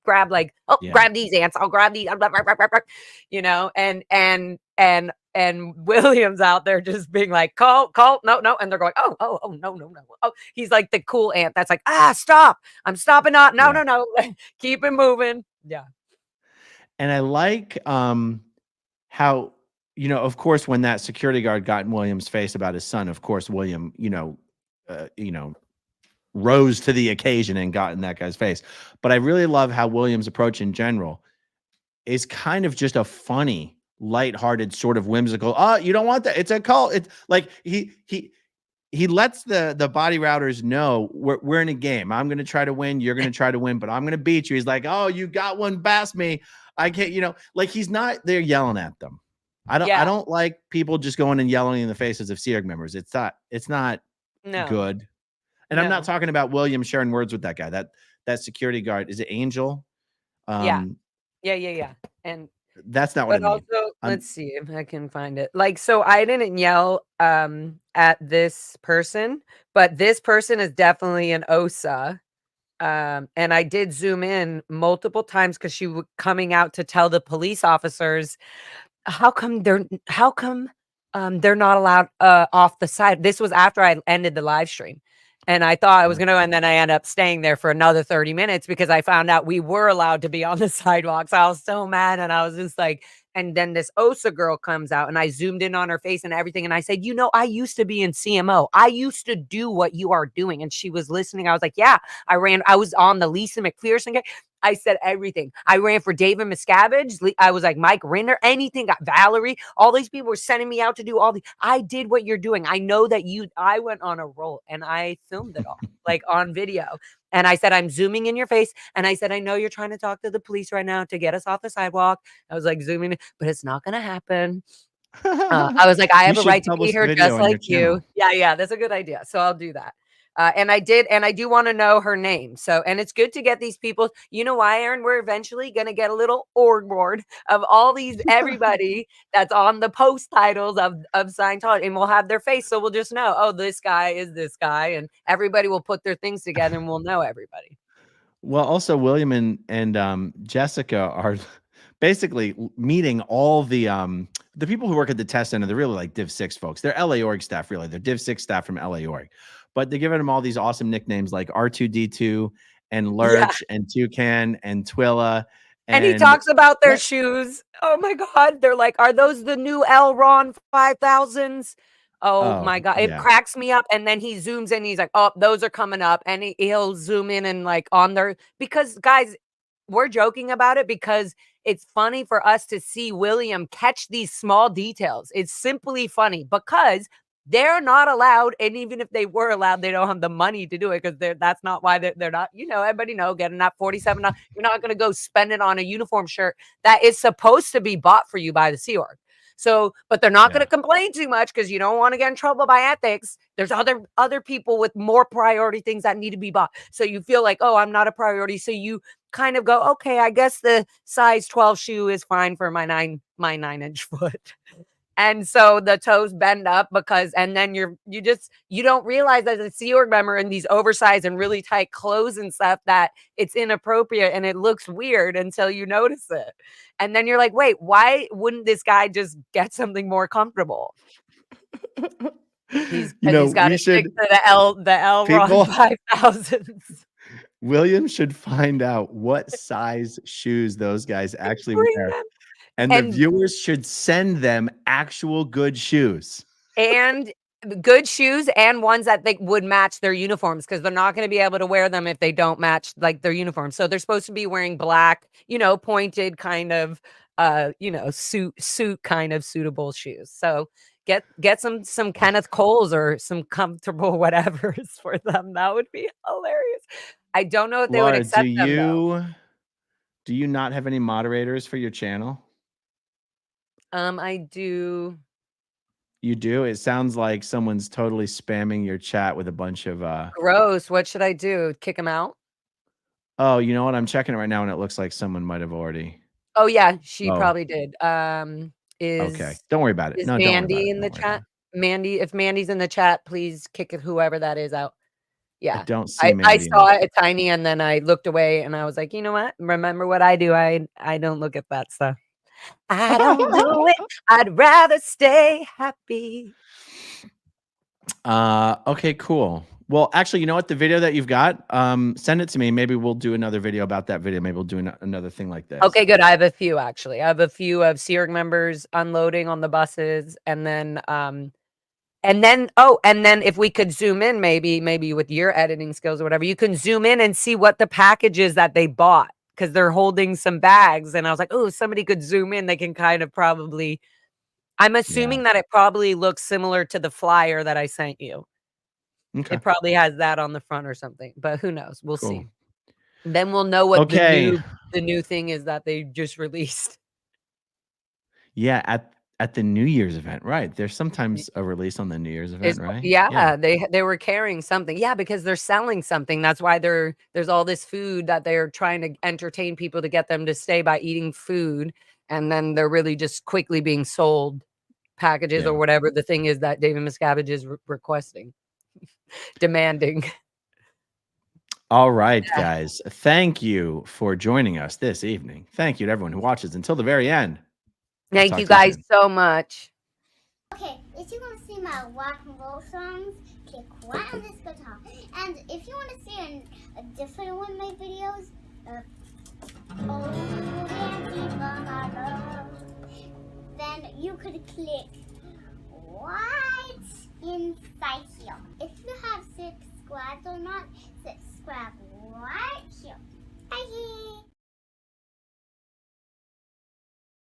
grab like, oh,
Yeah.
grab these ants. I'll grab these, you know, and William's out there just being like, Colt, no. And they're going, oh, no. Oh, he's like the cool ant that's like, stop. I'm stopping. No. Keep it moving. Yeah.
And I like how, you know, of course, when that security guard got in William's face about his son, of course, William, rose to the occasion and got in that guy's face. But I really love how William's approach in general is kind of just a funny, lighthearted, sort of whimsical. Oh, you don't want that. It's a cult. It's like he lets the body routers know we're in a game. I'm going to try to win. You're going to try to win, but I'm going to beat you. He's like, oh, you got one past me. I can't, like he's not there yelling at them. I don't like people just going and yelling in the faces of Sea Org members. It's not good. And I'm not talking about William sharing words with that guy. That security guard, is it Angel?
Yeah. And
that's not what I mean.
Also, let's see if I can find it. Like, so I didn't yell at this person, but this person is definitely an OSA. And I did zoom in multiple times because she was coming out to tell the police officers, how come they're not allowed off the side. This was after I ended the live stream. And I thought I was going to, and then I ended up staying there for another 30 minutes because I found out we were allowed to be on the sidewalks. I was so mad. And I was just like, and then this OSA girl comes out and I zoomed in on her face and everything. And I said, I used to be in CMO. I used to do what you are doing. And she was listening. I was like, yeah, I was on the Lisa McPherson. I said everything. I ran for David Miscavige. I was like Mike Rinder, anything. Got Valerie. All these people were sending me out to do I did what you're doing. I know that I went on a roll and I filmed it all like on video. And I said, I'm zooming in your face. And I said, I know you're trying to talk to the police right now to get us off the sidewalk. I was like zooming in, but it's not going to happen. I was like, I have a right to be here just like you. Yeah. That's a good idea. So I'll do that. And I do want to know her name. So, and it's good to get these people. You know why, Aaron? We're eventually going to get a little org board of all these, everybody that's on the post titles of Scientology, and we'll have their face. So we'll just know, oh, this guy is this guy, and everybody will put their things together and we'll know everybody.
Well, also William and Jessica are basically meeting all the people who work at the test center. They're really like Div 6 folks. They're LA Org staff, really. They're Div 6 staff from LA Org. But they're giving them all these awesome nicknames like R2D2 and Lurch and Toucan and Twilla.
And he talks about their shoes. Oh my God. They're like, are those the new Elron 5000s? Oh my God. It cracks me up. And then he zooms in. He's like, oh, those are coming up. And he'll zoom in and like on their, because guys, we're joking about it because it's funny for us to see William catch these small details. It's simply funny because they're not allowed, and even if they were allowed, they don't have the money to do it because that's not why they're not, everybody getting that $47. You're not going to go spend it on a uniform shirt that is supposed to be bought for you by the Sea Org. So, but they're not going to complain too much because you don't want to get in trouble by ethics. There's other people with more priority things that need to be bought. So you feel like, oh, I'm not a priority. So you kind of go, okay, I guess the size 12 shoe is fine for my 9-inch foot. And so the toes bend up and then you don't realize as a Sea Org member in these oversized and really tight clothes and stuff that it's inappropriate and it looks weird until you notice it. And then you're like, wait, why wouldn't this guy just get something more comfortable? He's got to stick to the Elron 5000s.
William should find out what size shoes those guys actually wear. And the viewers should send them actual good shoes. And
good shoes and ones that they would match their uniforms because they're not going to be able to wear them if they don't match like their uniform. So they're supposed to be wearing black, pointed kind of, suit kind of suitable shoes. So get some Kenneth Coles or some comfortable whatevers for them. That would be hilarious. I don't know if they would accept them.
Do you not have any moderators for your channel?
I do.
You do? It sounds like someone's totally spamming your chat with a bunch of
gross. What should I do? Kick them out?
Oh, you know what? I'm checking it right now and it looks like someone might have already.
Oh yeah, she probably did.
Okay. Don't worry about it.
Is Mandy in the chat? Mandy, if Mandy's in the chat, please kick it, whoever that is, out.
I
Yeah.
don't see
I
Mandy.
saw it tiny and then I looked away and I was like, you know what? Remember what I do. I don't look at that stuff. I don't do it. I'd rather stay happy.
Okay, cool. Well, actually, you know what? The video that you've got, send it to me. Maybe we'll do another video about that video. Maybe we'll do another thing like this.
Okay, good. I have a few actually. I have a few of SEERG members unloading on the buses, and then if we could zoom in, maybe with your editing skills or whatever, you can zoom in and see what the packages that they bought, because they're holding some bags. And I was like, oh, somebody could zoom in. They can kind of probably. I'm assuming that it probably looks similar to the flyer that I sent you.
Okay.
It probably has that on the front or something, but who knows? We'll
Cool.
see. Then we'll know what
Okay.
the new thing is that they just released.
Yeah, at the New Year's event, right? There's sometimes a release on the New Year's event, right?
Yeah, they were carrying something. Yeah, because they're selling something. That's why there's all this food that they're trying to entertain people to get them to stay by eating food, and then they're really just quickly being sold packages or whatever the thing is that David Miscavige is requesting, demanding.
All right, guys. Thank you for joining us this evening. Thank you to everyone who watches until the very end.
Thank you guys so much.
Okay, if you want to see my rock and roll songs, click right on this guitar. And if you want to see a different one of my videos, then you could click right inside here. If you have subscribed or not,